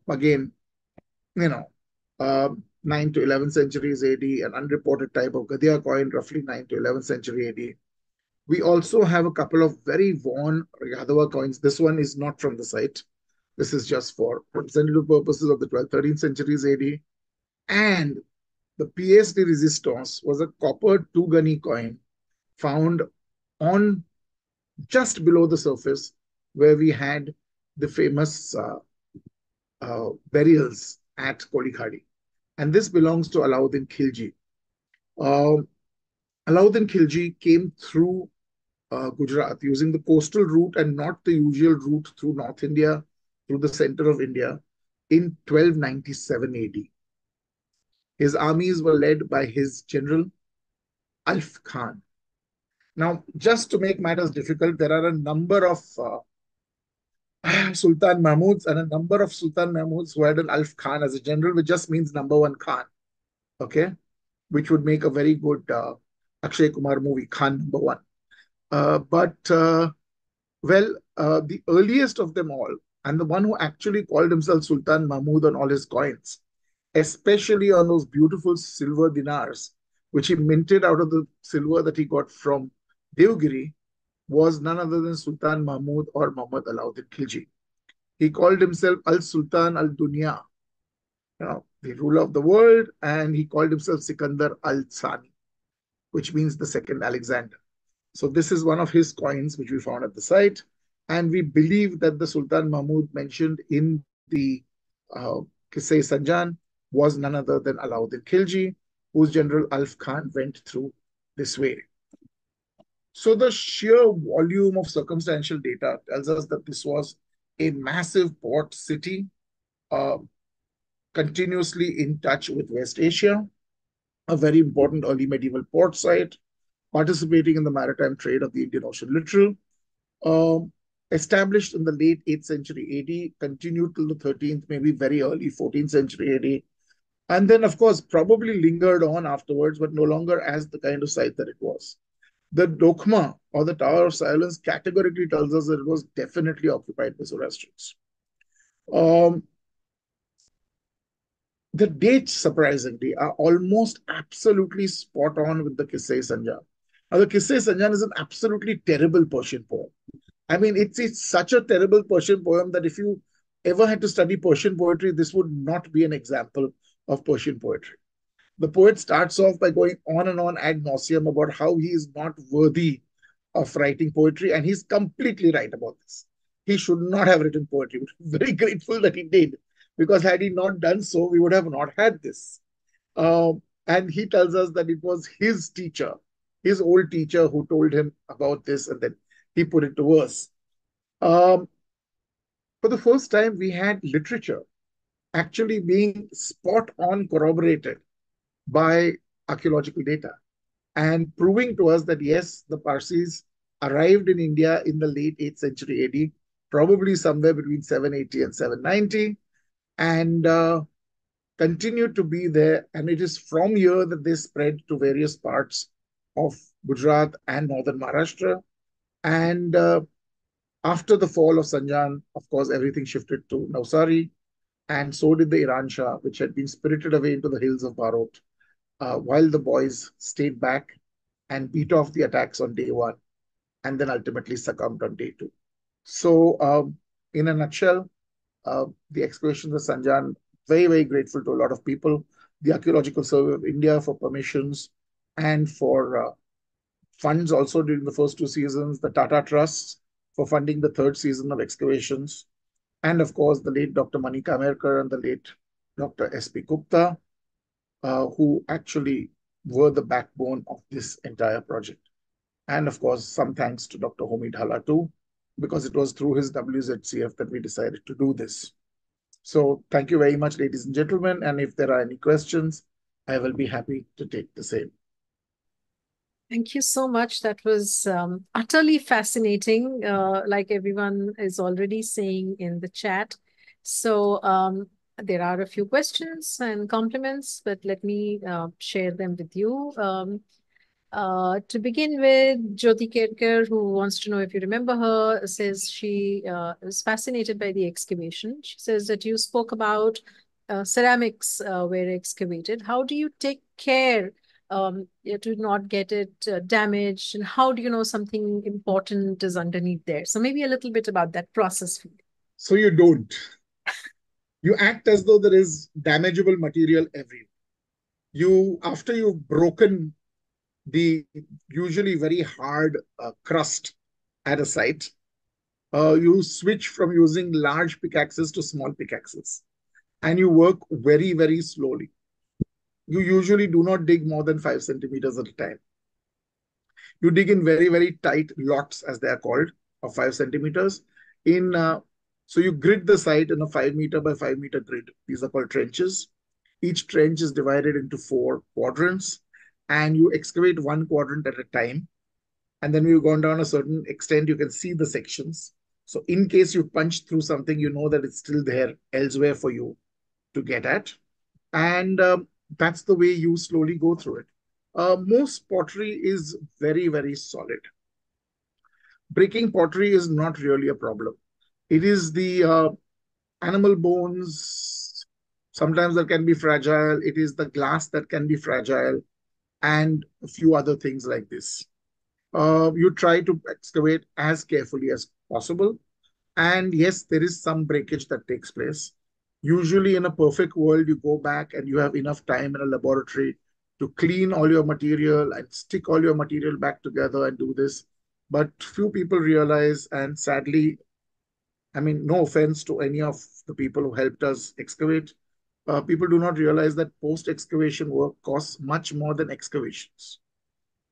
Speaker 1: again, you know, uh, 9 to 11th centuries AD, an unreported type of Gadia coin, roughly 9 to 11th century AD. We also have a couple of very worn Yadava coins. This one is not from the site. This is just for representative purposes of the 12th, 13th centuries AD. And the pièce de résistance was a copper two-gunny coin found on just below the surface where we had the famous burials at Kolikhadi. And this belongs to Alauddin Khilji. Uh, Alauddin Khilji came through Gujarat using the coastal route and not the usual route through North India, through the center of India in 1297 AD. His armies were led by his general Alf Khan. Now, just to make matters difficult, there are a number of Sultan Mahmuds and a number of Sultan Mahmuds who had an Alf Khan as a general, which just means number one Khan, okay? Which would make a very good Akshay Kumar movie, Khan number one. But the earliest of them all, and the one who actually called himself Sultan Mahmud on all his coins, especially on those beautiful silver dinars, which he minted out of the silver that he got from Devgiri, was none other than Sultan Mahmud or Muhammad Alauddin Khilji. He called himself Al Sultan Al Dunya, the ruler of the world, and he called himself Sikandar Al Sani, which means the second Alexander. So this is one of his coins which we found at the site, and we believe that the Sultan Mahmud mentioned in the Qissai Sanjan was none other than Alauddin Khilji, whose general Alf Khan went through this way. So the sheer volume of circumstantial data tells us that this was a massive port city, uh, continuously in touch with West Asia, a very important early medieval port site, participating in the maritime trade of the Indian Ocean littoral, established in the late 8th century AD, continued till the 13th, maybe very early 14th century AD, and then, of course, probably lingered on afterwards, but no longer as the kind of site that it was. The Dokma, or the Tower of Silence, categorically tells us that it was definitely occupied by Zoroastrians. Um, the dates, surprisingly, are almost absolutely spot on with the Qissai Sanjan. Now, the Qissai Sanjan is an absolutely terrible Persian poem. I mean, it's such a terrible Persian poem that if you ever had to study Persian poetry, this would not be an example of Persian poetry. The poet starts off by going on and on ad nauseum about how he is not worthy of writing poetry, and he's completely right about this. He should not have written poetry. We're very grateful that he did, because had he not done so, we would have not had this. And he tells us that it was his teacher, his old teacher, who told him about this, and then he put it to verse. Um, for the first time, we had literature actually being spot on corroborated by archaeological data and proving to us that yes, the Parsis arrived in India in the late 8th century AD, probably somewhere between 780 and 790, and continued to be there. And it is from here that they spread to various parts of Gujarat and northern Maharashtra. And after the fall of Sanjan, of course, everything shifted to Navsari, and so did the Iran Shah, which had been spirited away into the hills of Barot, while the boys stayed back and beat off the attacks on day one, and then ultimately succumbed on day two. So, in a nutshell, the excavations of Sanjan, very, very grateful to a lot of people, the Archaeological Survey of India for permissions and for funds also during the first two seasons, the Tata Trusts for funding the third season of excavations, and of course, the late Dr. Mani Kamerkar and the late Dr. S.P. Gupta, who actually were the backbone of this entire project. And of course, some thanks to Dr. Homi Dhala too, because it was through his WZCF that we decided to do this. So thank you very much, ladies and gentlemen. And if there are any questions, I will be happy to take the same.
Speaker 2: Thank you so much. That was utterly fascinating, like everyone is already saying in the chat. So there are a few questions and compliments, but let me share them with you. To begin with, Jyoti Kerkar, who wants to know if you remember her, says she is fascinated by the excavation. She says that you spoke about ceramics were excavated. How do you take care to not get it damaged? And how do you know something important is underneath there? So maybe a little bit about that process.
Speaker 1: So you don't. You act as though there is damageable material everywhere. After you've broken the usually very hard crust at a site, you switch from using large pickaxes to small pickaxes, and you work very, very slowly. You usually do not dig more than 5 centimeters at a time. You dig in very, very tight lots, as they are called, of 5 centimeters. So you grid the site in a 5 meter by 5 meter grid. These are called trenches. Each trench is divided into 4 quadrants, and you excavate one quadrant at a time. And then when you've gone down a certain extent, you can see the sections. So in case you punch through something, you know that it's still there elsewhere for you to get at. And that's the way you slowly go through it. Most pottery is very, very solid. Breaking pottery is not really a problem. It is the animal bones, sometimes that can be fragile. It is the glass that can be fragile, and a few other things like this. You try to excavate as carefully as possible. And yes, there is some breakage that takes place. Usually, in a perfect world, you go back and you have enough time in a laboratory to clean all your material and stick all your material back together and do this. But few people realize, and sadly, I mean, no offense to any of the people who helped us excavate, people do not realize that post excavation work costs much more than excavations.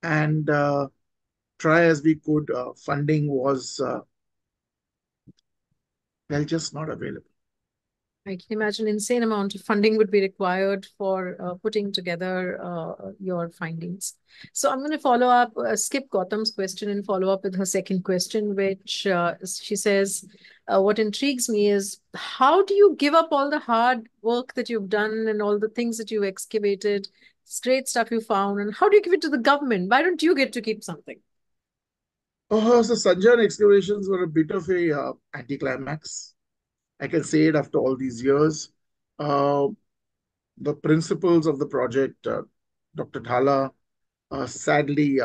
Speaker 1: And try as we could, funding was, well, just not available.
Speaker 2: I can imagine insane amount of funding would be required for putting together your findings. So I'm going to follow up, skip Gautam's question and follow up with her second question, which she says, what intrigues me is how do you give up all the hard work that you've done and all the things that you've excavated, this great stuff you found, and how do you give it to the government? Why don't you get to keep something?
Speaker 1: Oh, so Sanjan excavations were a bit of a anticlimax. I can say it after all these years. Uh, the principals of the project, Dr. Dhala, sadly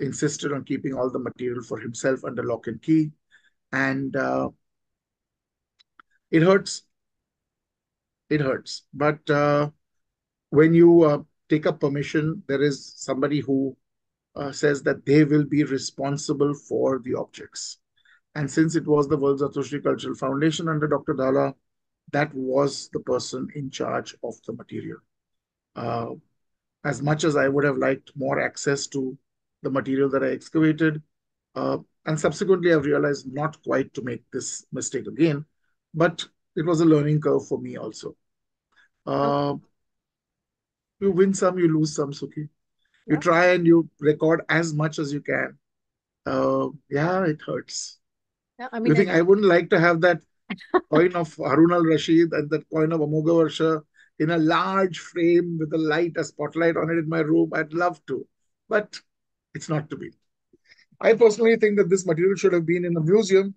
Speaker 1: insisted on keeping all the material for himself under lock and key. And it hurts. It hurts. But when you take up permission, there is somebody who says that they will be responsible for the objects. And since it was the World Zatoshri Cultural Foundation under Dr. Dhala, that was the person in charge of the material. Uh, as much as I would have liked more access to the material that I excavated, and subsequently I've realized not quite to make this mistake again, but it was a learning curve for me also. Uh, you win some, you lose some, Suki. You
Speaker 2: Yeah.
Speaker 1: try and you record as much as you can. Yeah, it hurts.
Speaker 2: Yeah, I
Speaker 1: You
Speaker 2: mean,
Speaker 1: think I wouldn't like to have that coin of Harun al Rashid and that coin of Amogha Varsha in a large frame with a light, a spotlight on it in my room? I'd love to, but it's not to be. I personally think that this material should have been in a museum,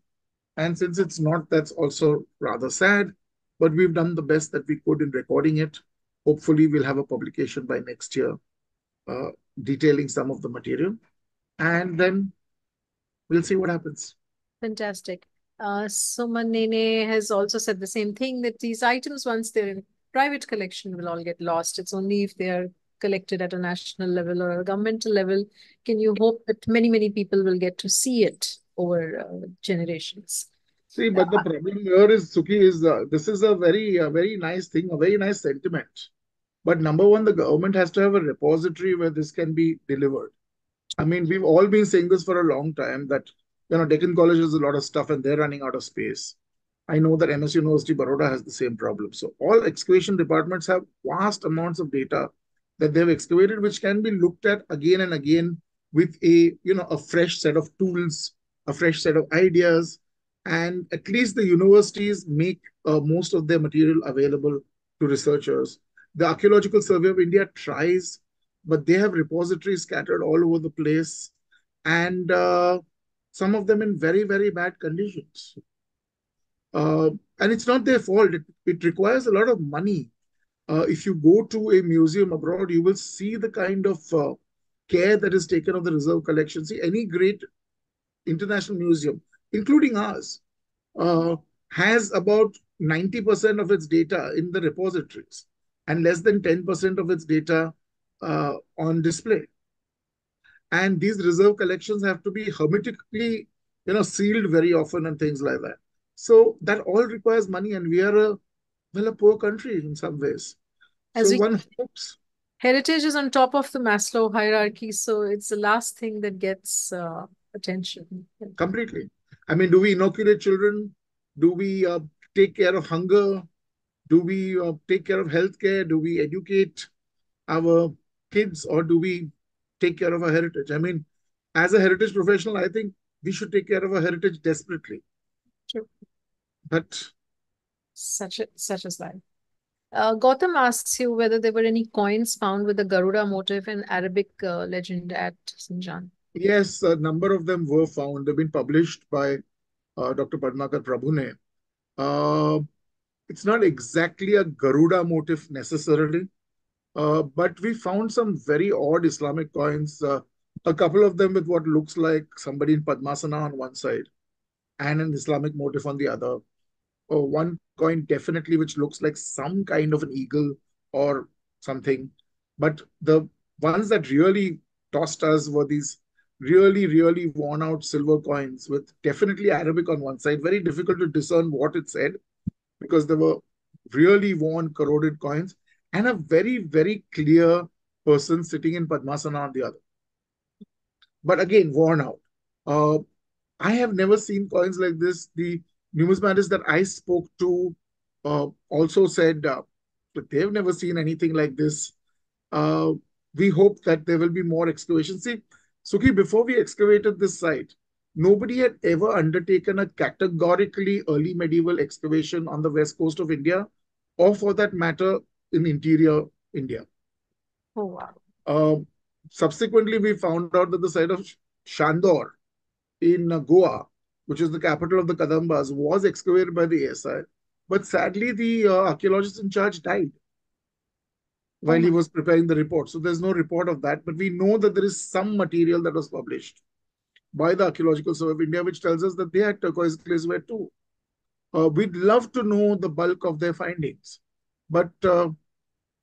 Speaker 1: and since it's not, that's also rather sad. But we've done the best that we could in recording it. Hopefully, we'll have a publication by next year uh, detailing some of the material, and then we'll see what happens.
Speaker 2: fantastic. Suman Nene has also said the same thing that these items, once they're in private collection, will all get lost. It's only if they are collected at a national level or a governmental level can you hope that many, many people will get to see it over generations.
Speaker 1: See, but the problem here is, Suki, is this is a very nice thing, a very nice sentiment. But number one, the government has to have a repository where this can be delivered. I mean, we've all been saying this for a long time that, Deccan College has a lot of stuff and they're running out of space. I know that MS University Baroda has the same problem. So all excavation departments have vast amounts of data that they've excavated, which can be looked at again and again with a fresh set of tools, a fresh set of ideas, and at least the universities make most of their material available to researchers. The Archaeological Survey of India tries, but they have repositories scattered all over the place, and some of them in very bad conditions. Uh, and it's not their fault. It requires a lot of money. If you go to a museum abroad, you will see the kind of care that is taken of the reserve collection. See, any great international museum, including ours, uh, has about 90% of its data in the repositories and less than 10% of its data on display. And these reserve collections have to be hermetically, sealed very often and things like that. So that all requires money, and we are a poor country in some ways.
Speaker 2: As
Speaker 1: So
Speaker 2: we
Speaker 1: one hopes
Speaker 2: heritage is on top of the Maslow hierarchy, so it's the last thing that gets attention.
Speaker 1: completely. I mean, do we inoculate children? Do we take care of hunger? Do we take care of healthcare? Do we educate our kids, or do we take care of our heritage? I mean, as a heritage professional, I think we should take care of our heritage desperately.
Speaker 2: True.
Speaker 1: But
Speaker 2: Such is life. Gautam asks you whether there were any coins found with the Garuda motif and Arabic legend at Sanjan.
Speaker 1: yes, a number of them were found. They've been published by Dr. Padmakar Prabhune. Uh, it's not exactly a Garuda motif necessarily, but we found some very odd Islamic coins. A couple of them with what looks like somebody in Padmasana on one side and an Islamic motif on the other. One coin definitely which looks like some kind of an eagle or something. But the ones that really tossed us were these really worn out silver coins with definitely Arabic on one side. Very difficult to discern what it said because they were really worn, corroded coins, and a very clear person sitting in Padmasana on the other. But again, worn out. Uh, I have never seen coins like this. The numismatist that I spoke to also said that they've never seen anything like this. Uh, we hope that there will be more excavations. See, Suki, before we excavated this site, nobody had ever undertaken a categorically early medieval excavation on the west coast of India, or for that matter, in interior India.
Speaker 2: Oh, wow.
Speaker 1: Uh, Subsequently, we found out that the site of Shandor in Goa, which is the capital of the Kadambas, was excavated by the ASI. But sadly, the archaeologist in charge died
Speaker 2: Oh,
Speaker 1: while he
Speaker 2: my.
Speaker 1: was preparing the report. So there's no report of that. But we know that there is some material that was published by the Archaeological Survey of India, which tells us that they had turquoise glazeware too. We'd love to know the bulk of their findings. But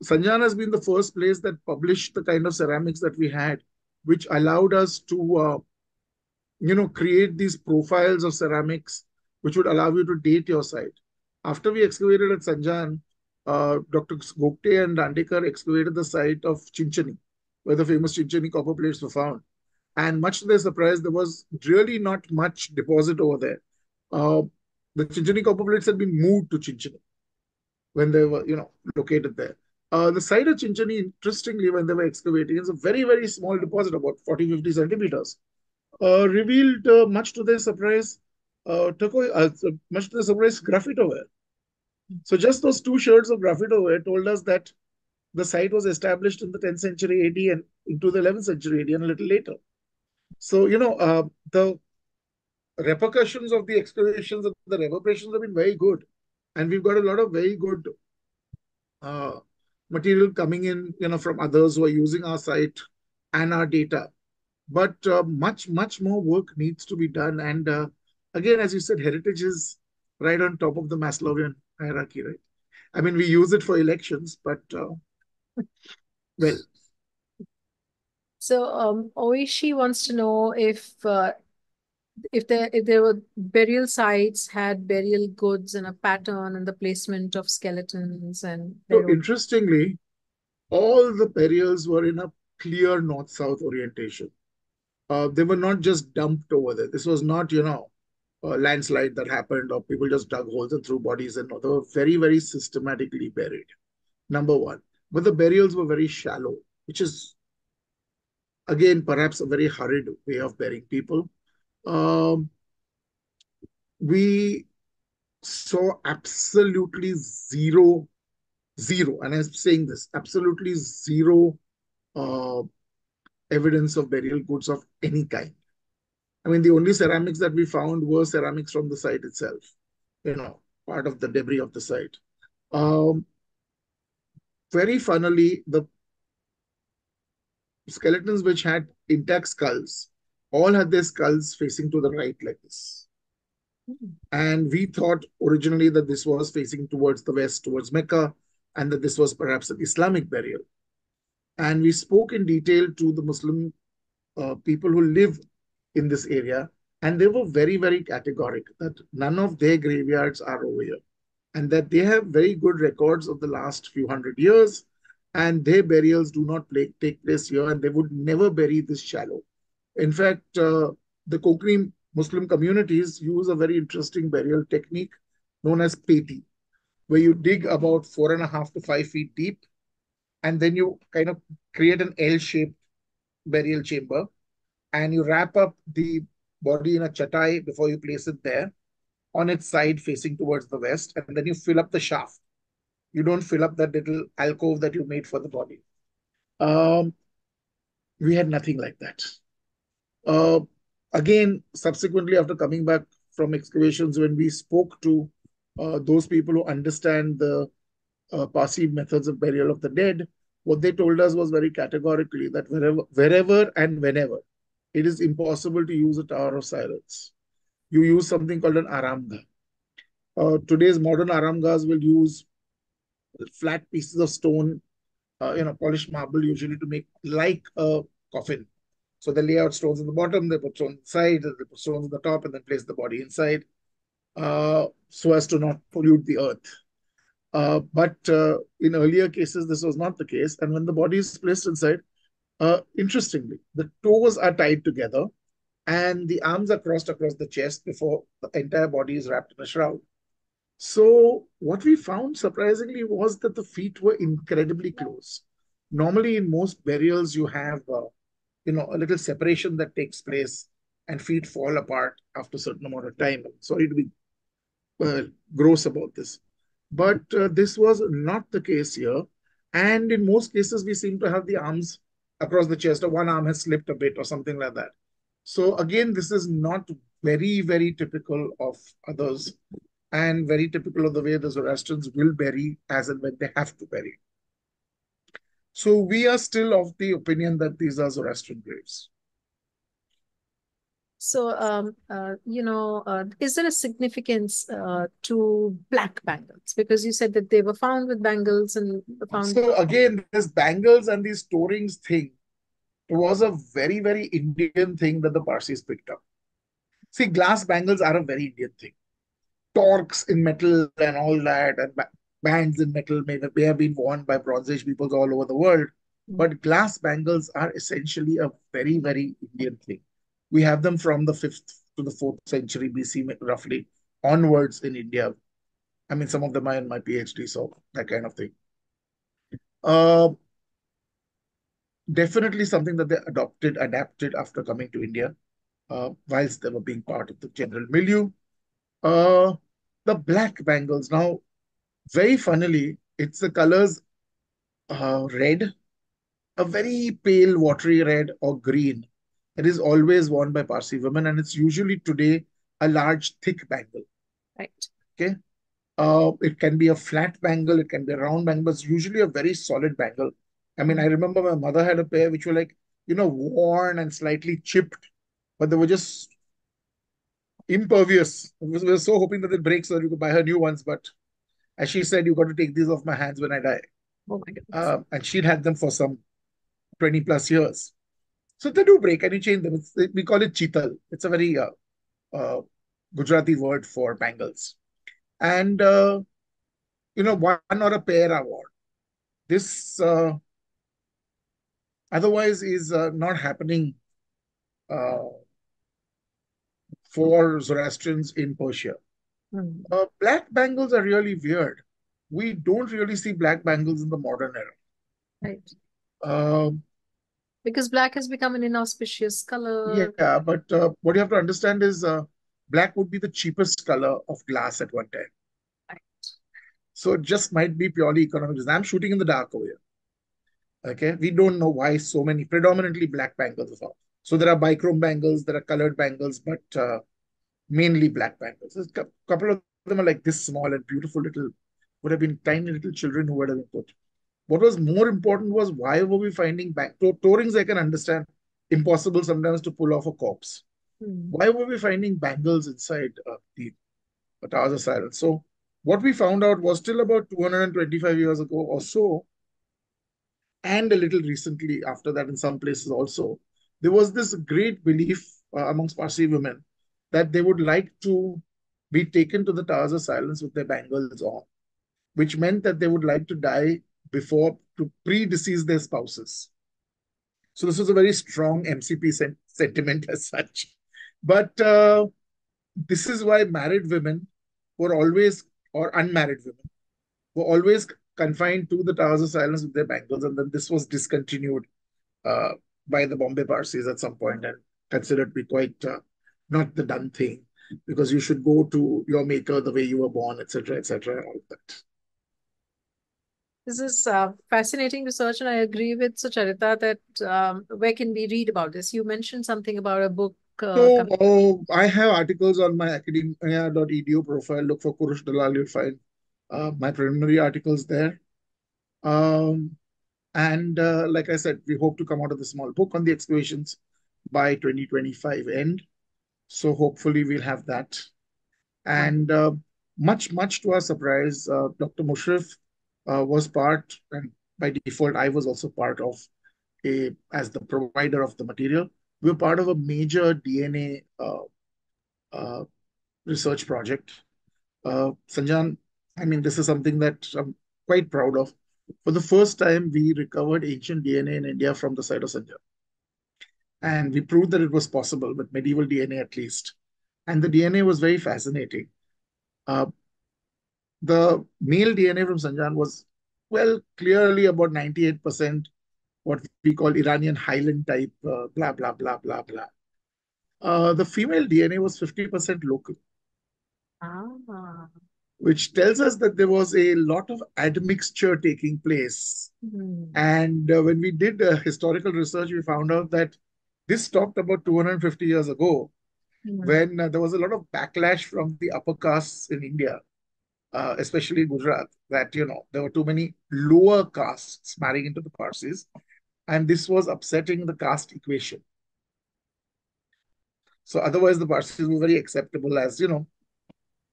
Speaker 1: Sanjan has been the first place that published the kind of ceramics that we had, which allowed us to create these profiles of ceramics which would allow you to date your site. After we excavated at Sanjan, Dr. Gopte and Dandekar excavated the site of Chinchani, where the famous Chinchani copper plates were found. And much to their surprise, there was really not much deposit over there. Uh, the Chinchani copper plates had been moved to Chinchani when they were, located there. The site of Chinchani, interestingly, when they were excavating, is a very small deposit, about 40-50 centimeters. Revealed, much to their surprise, much to their surprise, graffitoware. So just those two sherds of graffitoware told us that the site was established in the 10th century AD and into the 11th century AD and a little later. So, the repercussions of the excavations and the reverberations have been very good. And we've got a lot of very good uh, material coming in, from others who are using our site and our data. But much more work needs to be done. And again, as you said, heritage is right on top of the Maslowian hierarchy, right? I mean, we use it for elections, but well,
Speaker 2: So, Oishi wants to know if if there were burial sites had burial goods and a pattern and the placement of skeletons and
Speaker 1: So
Speaker 2: their own.
Speaker 1: interestingly, all the burials were in a clear north-south orientation. They were not just dumped over there. This was not, a landslide that happened or people just dug holes and threw bodies in. No, they were very, very systematically buried. Number one. But the burials were very shallow, which is, again, perhaps a very hurried way of burying people. Um, we saw absolutely zero, and I'm saying this, absolutely zero uh, evidence of burial goods of any kind. I mean, the only ceramics that we found were ceramics from the site itself, part of the debris of the site. Um, Very funnily, the skeletons which had intact skulls all had their skulls facing to the right like this. And we thought originally that this was facing towards the west, towards Mecca, and that this was perhaps an Islamic burial. And we spoke in detail to the Muslim people who live in this area, and they were very, very categorical that none of their graveyards are over here, and that they have very good records of the last few hundred years, and their burials do not take place here, and they would never bury this shallow. In fact, the Kokri Muslim communities use a very interesting burial technique known as peti, where you dig about 4.5 to 5 feet deep, and then you kind of create an L-shaped burial chamber, and you wrap up the body in a chatai before you place it there on its side facing towards the west, and then you fill up the shaft. You don't fill up that little alcove that you made for the body. Um, we had nothing like that. Uh, Again, subsequently, after coming back from excavations, when we spoke to those people who understand the Parsi methods of burial of the dead, what they told us was very categorically that wherever and whenever it is impossible to use a Tower of Silence, you use something called an aramga. Today's modern aramgas will use flat pieces of stone, polished marble, usually to make like a coffin. So they lay out stones in the bottom, they put stones inside, they put stones on the top, and then place the body inside, so as to not pollute the earth. But in earlier cases, this was not the case. And when the body is placed inside, interestingly, the toes are tied together and the arms are crossed across the chest before the entire body is wrapped in a shroud. So what we found surprisingly was that the feet were incredibly close. Normally, in most burials, you have a little separation that takes place, and feet fall apart after a certain amount of time. Sorry to be gross about this, but this was not the case here. And in most cases, we seem to have the arms across the chest, or one arm has slipped a bit, or something like that. So again, this is not very, very typical of others, and very typical of the way the Zoroastrians will bury as and when they have to bury. So we are still of the opinion that these are Zoroastrian graves.
Speaker 2: So, is there a significance to black bangles? Because you said that they were found with bangles and found.
Speaker 1: So again, this bangles and these storings thing was a very, very Indian thing that the Parsis picked up. See, glass bangles are a very Indian thing. Torques in metal and all that, and bands in metal may have been worn by Bronze Age peoples all over the world. But glass bangles are essentially a very, very Indian thing. We have them from the 5th to the 4th century BC, roughly, onwards in India. I mean, some of them are in my PhD, so that kind of thing. Uh, Definitely something that they adapted after coming to India, whilst they were being part of the general milieu. Uh, the black bangles. Now, very funnily, it's the colors red, a very pale watery red or green. It is always worn by Parsi women, and it's usually today a large, thick bangle.
Speaker 2: Right.
Speaker 1: Okay. It can be a flat bangle, it can be a round bangle, but it's usually a very solid bangle. I mean, I remember my mother had a pair which were like, worn and slightly chipped, but they were just impervious. We were so hoping that they'd break so that we could buy her new ones. But as she said, you got to take these off my hands when I die.
Speaker 2: Oh my goodness.
Speaker 1: And she'd had them for some 20 plus years. So they do break and you change them. We call it chital. It's a very uh, Gujarati word for bangles. And, one or a pair award. This otherwise is not happening uh, for Zoroastrians in Persia.
Speaker 2: Mm.
Speaker 1: Black bangles are really weird. We don't really see black bangles in the modern era.
Speaker 2: Right.
Speaker 1: Um,
Speaker 2: Because black has become an inauspicious color.
Speaker 1: yeah, but what you have to understand is black would be the cheapest color of glass at one time.
Speaker 2: Right.
Speaker 1: So it just might be purely economic reason. I'm shooting in the dark over here. Okay, we don't know why so many predominantly black bangles are found. So there are bichrome bangles, there are colored bangles, but mainly black bangles. A couple of them are like this small and beautiful little, would have been tiny little children who would have been put. What was more important was why were we finding tourings? I can understand, impossible sometimes to pull off a corpse.
Speaker 2: Mm.
Speaker 1: Why were we finding bangles inside the Towers of Silence? So what we found out was still about 225 years ago or so, and a little recently after that in some places also, there was this great belief amongst Parsi women that they would like to be taken to the Towers of Silence with their bangles on, which meant that they would like to die before to predecease their spouses. So this was a very strong MCP sentiment as such. But this is why married women were always, or unmarried women, were always confined to the Towers of Silence with their bangles. And then this was discontinued uh, by the Bombay Parsis at some point and considered to be quite not the done thing because you should go to your maker the way you were born, etc., all of that.
Speaker 2: This is fascinating research, and I agree with Sucharita that where can we read about this? You mentioned something about a book
Speaker 1: So
Speaker 2: coming.
Speaker 1: I have articles on my academia.edu profile. Look for Kurush Dalal, you'll find my preliminary articles there. Um, and like I said, we hope to come out with a small book on the excavations by 2025 end. So hopefully we'll have that. And much to our surprise, Dr. Mushrif was part, and by default, I was also part of as the provider of the material. We were part of a major DNA uh, research project. Sanjan, I mean, this is something that I'm quite proud of. For the first time, we recovered ancient DNA in India from the site of Sanjan. And we proved that it was possible with medieval DNA at least. And the DNA was very fascinating. Uh, the male DNA from Sanjan was, well, clearly about 98% what we call Iranian Highland type, blah, blah, blah, blah, blah. The female DNA was 50% local,
Speaker 2: Ah.
Speaker 1: which tells us that there was a lot of admixture taking place.
Speaker 2: Hmm.
Speaker 1: And when we did historical research, we found out that this stopped about 250 years ago
Speaker 2: Hmm.
Speaker 1: when there was a lot of backlash from the upper castes in India, especially Gujarat, that, there were too many lower castes marrying into the Parsis. And this was upsetting the caste equation. So otherwise, the Parsis were very acceptable as,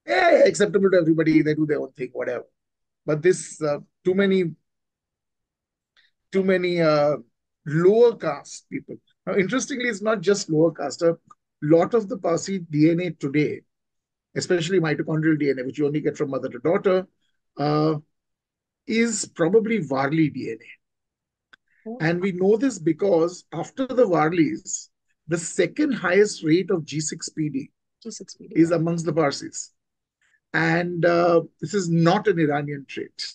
Speaker 1: acceptable to everybody. They do their own thing, whatever. But this too many lower caste people. Now, interestingly, it's not just lower caste. A lot of the Parsi DNA today, especially mitochondrial DNA, which you only get from mother to daughter, uh, is probably Varli DNA.
Speaker 2: Oh,
Speaker 1: And we know this because after the Varlis, the second highest rate of G6PD is
Speaker 2: G6PD.
Speaker 1: amongst the Parsis. And this is not an Iranian trait.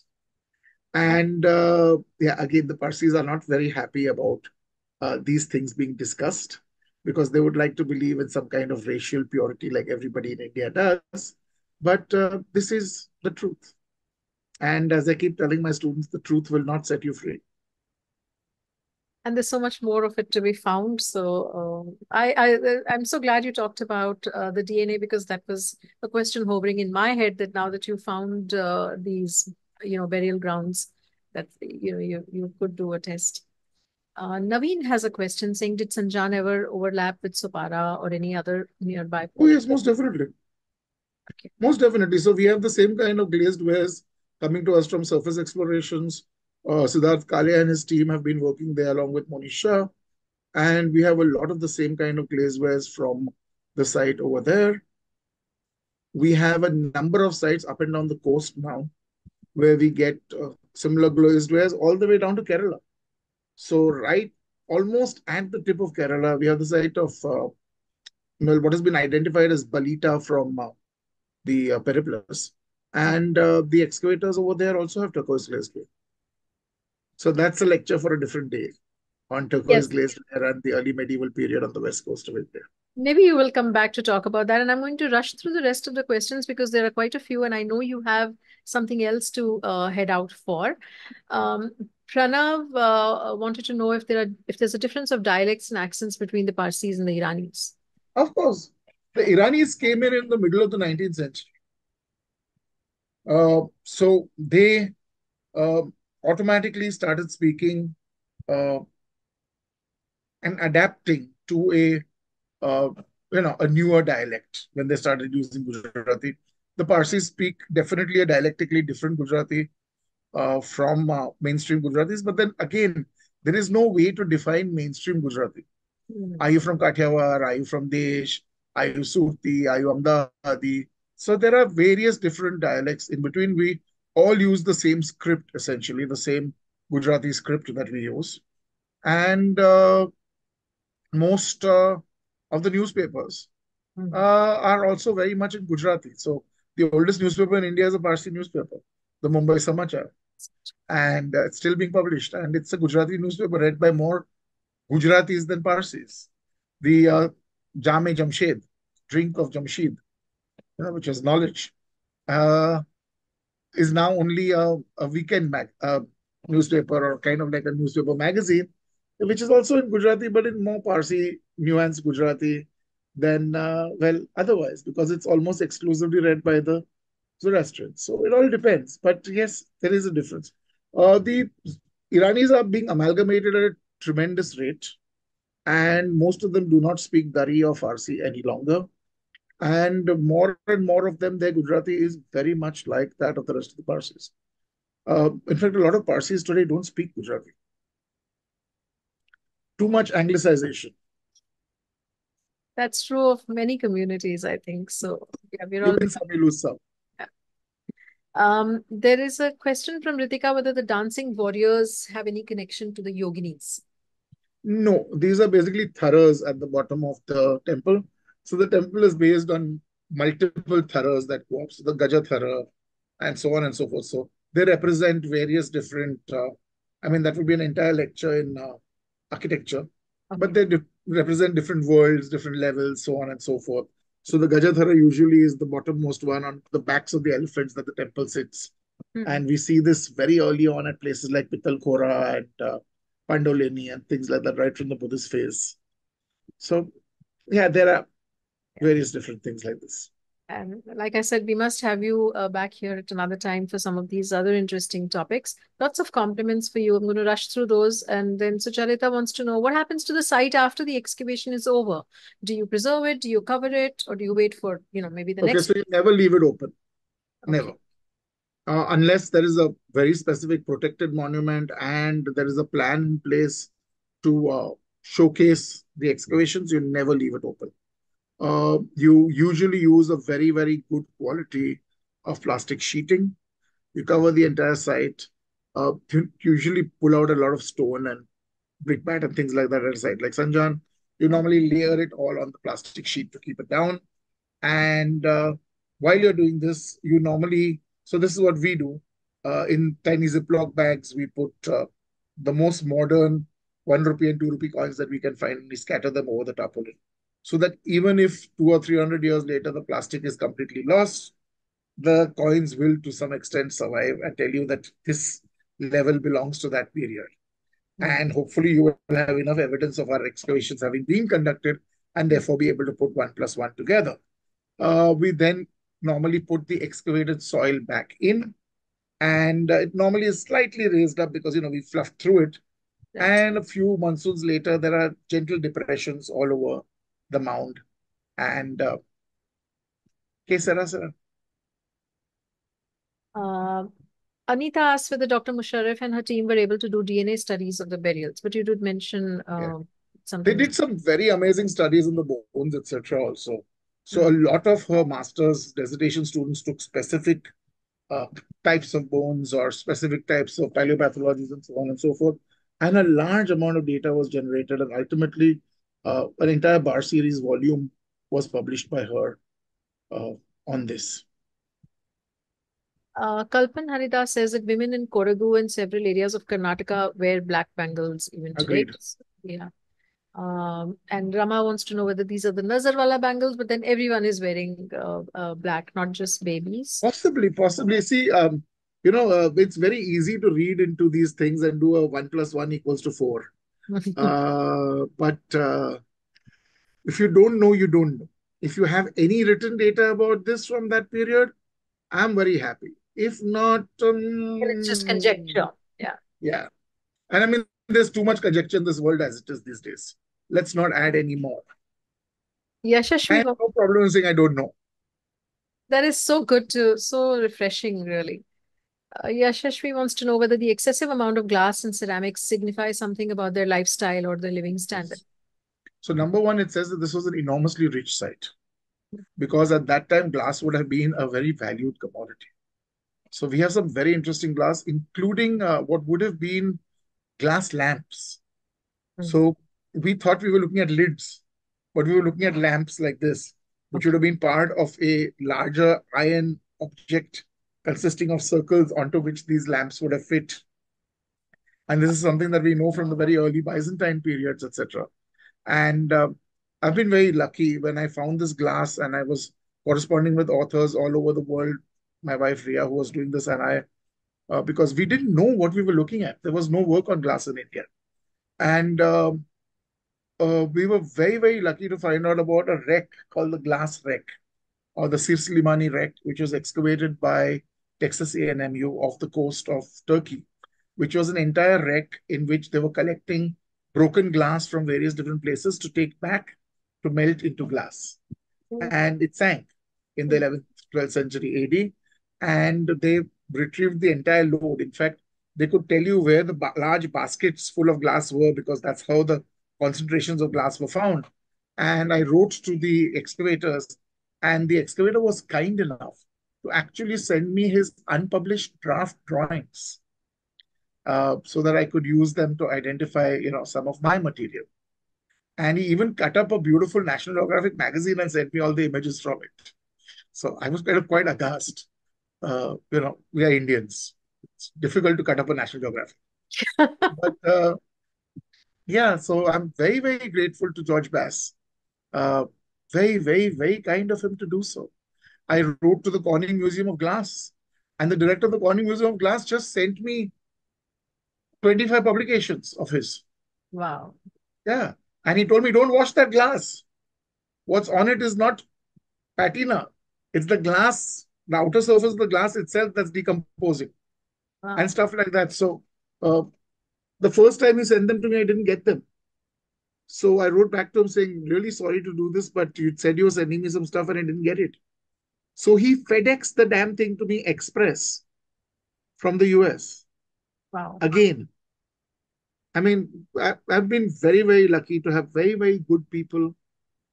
Speaker 1: And yeah, again, the Parsis are not very happy about these things being discussed because they would like to believe in some kind of racial purity like everybody in India does. But this is the truth. And as I keep telling my students, the truth will not set you free.
Speaker 2: And there's so much more of it to be found. So I'm so glad you talked about the DNA because that was a question hovering in my head that now that you found these burial grounds that you could do a test. Naveen has a question saying, did Sanjan ever overlap with Sopara or any other nearby
Speaker 1: Oh,
Speaker 2: port?
Speaker 1: yes, most definitely.
Speaker 2: Okay.
Speaker 1: Most definitely. So we have the same kind of glazed wares coming to us from surface explorations. Siddharth Kalia and his team have been working there along with Monisha. And we have a lot of the same kind of glazewares from the site over there. We have a number of sites up and down the coast now where we get similar glazed wares all the way down to Kerala. So, right almost at the tip of Kerala, we have the site of what has been identified as Balita from the Periplus. And the excavators over there also have turquoise glazed ware. So, that's a lecture for a different day on turquoise
Speaker 2: Yes.
Speaker 1: glazed ware and the early medieval period on the west coast of India.
Speaker 2: Maybe you will come back to talk about that. And I'm going to rush through the rest of the questions because there are quite a few, and I know you have something else to head out for. Um, Pranav wanted to know if there's a difference of dialects and accents between the Parsis and the Iranis.
Speaker 1: Of course, the Iranis came in the middle of the 19th century. So they uh, automatically started speaking uh, and adapting to uh, a newer dialect when they started using Gujarati. The Parsis speak definitely a dialectically different Gujarati from mainstream Gujaratis, but then again, there is no way to define mainstream Gujarati.
Speaker 2: Hmm.
Speaker 1: Are you from Kathiawar? Are you from Desh? Are you Surti? Are you Ahmedabadi? So there are various different dialects. In between, we all use the same script, essentially, the same Gujarati script that we use. And most of the newspapers
Speaker 2: Hmm.
Speaker 1: are also very much in Gujarati. So the oldest newspaper in India is a Parsi newspaper, the Mumbai Samachar, and it's still being published. And it's a Gujarati newspaper read by more Gujaratis than Parsis. The Jame Jamshed, drink of Jamshed, which is knowledge, uh, is now only a weekend newspaper or kind of like a newspaper magazine, which is also in Gujarati, but in more Parsi nuanced Gujarati than, otherwise, because it's almost exclusively read by the Zoroastrians. So it all depends. But yes, there is a difference. The Iranis are being amalgamated at a tremendous rate, and most of them do not speak Dari or Farsi any longer. And more of them, their Gujarati is very much like that of the rest of the Parsis. In fact, a lot of Parsis today don't speak Gujarati. Too much anglicization.
Speaker 2: That's true of many communities, I think. So, yeah, we're
Speaker 1: You
Speaker 2: all.
Speaker 1: win some, you lose some.
Speaker 2: There is a question from Ritika whether the dancing warriors have any connection to the yoginis.
Speaker 1: No, these are basically tharas at the bottom of the temple. So the temple is based on multiple tharas that go up. So the Gaja Thara and so on and so forth. So they represent various different, that would be an entire lecture in architecture, but
Speaker 2: Okay.
Speaker 1: they represent different worlds, different levels, so on and so forth. So the Gaja Thara usually is the bottommost one on the backs of the elephants that the temple sits.
Speaker 2: Hmm.
Speaker 1: And we see this very early on at places like Pitalkhora and Pandolini and things like that, right from the Buddhist phase. So, yeah, there are various different things like this.
Speaker 2: And like I said, we must have you back here at another time for some of these other interesting topics. Lots of compliments for you. I'm going to rush through those. And then Sucharita wants to know what happens to the site after the excavation is over? Do you preserve it? Do you cover it? Or do you wait for, maybe the
Speaker 1: Okay,
Speaker 2: next?
Speaker 1: so you never leave it open, never.
Speaker 2: Okay.
Speaker 1: Unless there is a very specific protected monument and there is a plan in place to showcase the excavations, you never leave it open. You usually use a very, very good quality of plastic sheeting. You cover the entire site. You usually pull out a lot of stone and brickbat and things like that at the site. Like Sanjan, you normally layer it all on the plastic sheet to keep it down. And while you're doing this, so this is what we do. In tiny Ziploc bags, we put the most modern 1 rupee and 2 rupee coins that we can find, and we scatter them over the tarpaulin. So that even if 200 or 300 years later the plastic is completely lost, the coins will to some extent survive and tell you that this level belongs to that period.
Speaker 2: Hmm.
Speaker 1: And hopefully you will have enough evidence of our excavations having been conducted and therefore be able to put one plus one together. We then normally put the excavated soil back in, and it normally is slightly raised up because we fluffed through it.
Speaker 2: Right.
Speaker 1: And a few monsoons later, there are gentle depressions all over the mound. And que sera.
Speaker 2: Uh, Anita asked whether Dr. Musharraf and her team were able to do DNA studies of the burials, but you did mention
Speaker 1: Yeah. They
Speaker 2: something like
Speaker 1: did some very amazing studies in the bones, etc. also.
Speaker 2: that.
Speaker 1: So a lot of her master's dissertation students took specific uh, types of bones or specific types of paleopathologies and so on and so forth. And a large amount of data was generated, and ultimately, an entire bar series volume was published by her uh, on this.
Speaker 2: Kalpan Haridas says that women in Kodagu and several areas of Karnataka wear black bangles even today.
Speaker 1: Agreed.
Speaker 2: Yeah. And Rama wants to know whether these are the Nazarwala bangles, but then everyone is wearing black, not just babies.
Speaker 1: Possibly, possibly. See, it's very easy to read into these things and do a 1 + 1 = 4. But if you don't know, you don't know. If you have any written data about this from that period, I'm very happy. If not,
Speaker 2: It's just conjecture. Yeah.
Speaker 1: yeah. And I mean, there's too much conjecture in this world as it is these days. Let's not add any more. I
Speaker 2: Yashashvi,
Speaker 1: have no problem in saying I don't know.
Speaker 2: that is so good so refreshing, really. Yashashvi wants to know whether the excessive amount of glass and ceramics signifies something about their lifestyle or their living standard.
Speaker 1: Yes. So, number one, it says that this was an enormously rich site because at that time, glass would have been a very valued commodity. So, we have some very interesting glass, including what would have been glass lamps.
Speaker 2: Mm.
Speaker 1: So, we thought we were looking at lids, but we were looking at lamps like this, which would
Speaker 2: Okay.
Speaker 1: have been part of a larger iron object consisting of circles onto which these lamps would have fit. And this is something that we know from the very early Byzantine periods, etc. And I've been very lucky when I found this glass, and I was corresponding with authors all over the world. My wife Ria, who was doing this, and I, because we didn't know what we were looking at. There was no work on glass in India, and we were very, very lucky to find out about a wreck called the Glass Wreck or the Sirsilimani Wreck, which was excavated by Texas A&MU off the coast of Turkey, which was an entire wreck in which they were collecting broken glass from various different places to take back to melt into glass.
Speaker 2: Mm.
Speaker 1: And it sank in the 11th, 12th century AD. And they retrieved the entire load. In fact, they could tell you where the large baskets full of glass were because that's how the concentrations of glass were found. And I wrote to the excavators, and the excavator was kind enough to actually send me his unpublished draft drawings so that I could use them to identify, some of my material. And he even cut up a beautiful National Geographic magazine and sent me all the images from it. So I was kind of quite aghast. We are Indians. It's difficult to cut up a National Geographic. But yeah, so I'm very, very grateful to George Bass. Uh, Very, very, very kind of him to do so. I wrote to the Corning Museum of Glass, and the director of the Corning Museum of Glass just sent me 25 publications of his.
Speaker 2: Wow.
Speaker 1: Yeah. And he told me, don't wash that glass. What's on it is not patina. It's the glass, the outer surface of the glass itself that's decomposing and
Speaker 2: Wow.
Speaker 1: stuff like that. So uh, the first time he sent them to me, I didn't get them. So I wrote back to him saying, really sorry to do this, but you said you were sending me some stuff and I didn't get it. So he FedExed the damn thing to me express from the US.
Speaker 2: Wow.
Speaker 1: Again, I mean, I've been very, very lucky to have very, very good people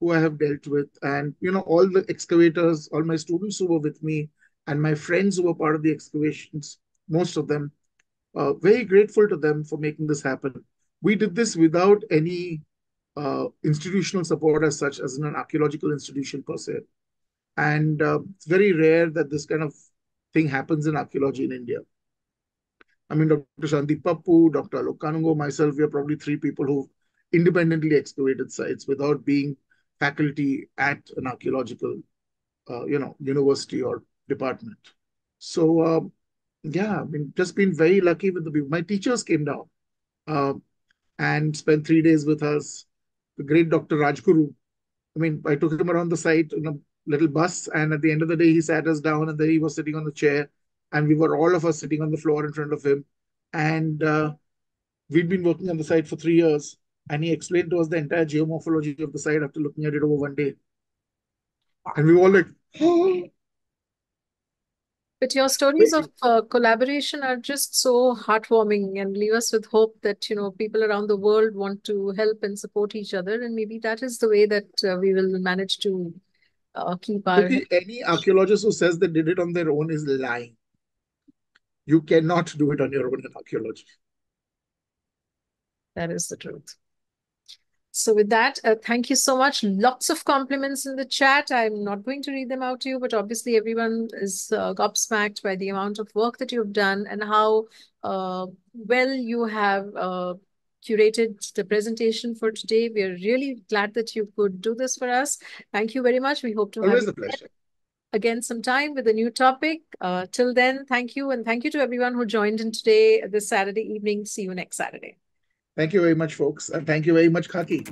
Speaker 1: who I have dealt with. And, all the excavators, all my students who were with me, and my friends who were part of the excavations, most of them, very grateful to them for making this happen. We did this without any institutional support as such, as in an archaeological institution per se. And it's very rare that this kind of thing happens in archaeology in India. I mean, Dr. Shanti Pappu, Dr. Alok Kanungo, myself, we are probably three people who independently excavated sites without being faculty at an archaeological, university or department. So, yeah, I mean, just been very lucky with the people. My teachers came down uh, and spent 3 days with us. The great Dr. Rajguru. I mean, I took him around the site in a little bus, and at the end of the day, he sat us down, and there he was sitting on the chair, and we were all of us sitting on the floor in front of him. And we'd been working on the site for 3 years, and he explained to us the entire geomorphology of the site after looking at it over one day. And we were all like, oh.
Speaker 2: But your stories of collaboration are just so heartwarming and leave us with hope that, people around the world want to help and support each other. And maybe that is the way that we will manage to keep our.
Speaker 1: Because any archaeologist who says they did it on their own is lying. You cannot do it on your own in archaeology.
Speaker 2: That is the truth. So with that, thank you so much. Lots of compliments in the chat. I'm not going to read them out to you, but obviously everyone is gobsmacked by the amount of work that you've done and how well you have curated the presentation for today. We are really glad that you could do this for us. Thank you very much. We hope to have
Speaker 1: Always
Speaker 2: you
Speaker 1: a pleasure.
Speaker 2: again sometime with a new topic. Till then, thank you. And thank you to everyone who joined in today, this Saturday evening. See you next Saturday.
Speaker 1: Thank you very much, folks. And thank you very much, Khaki.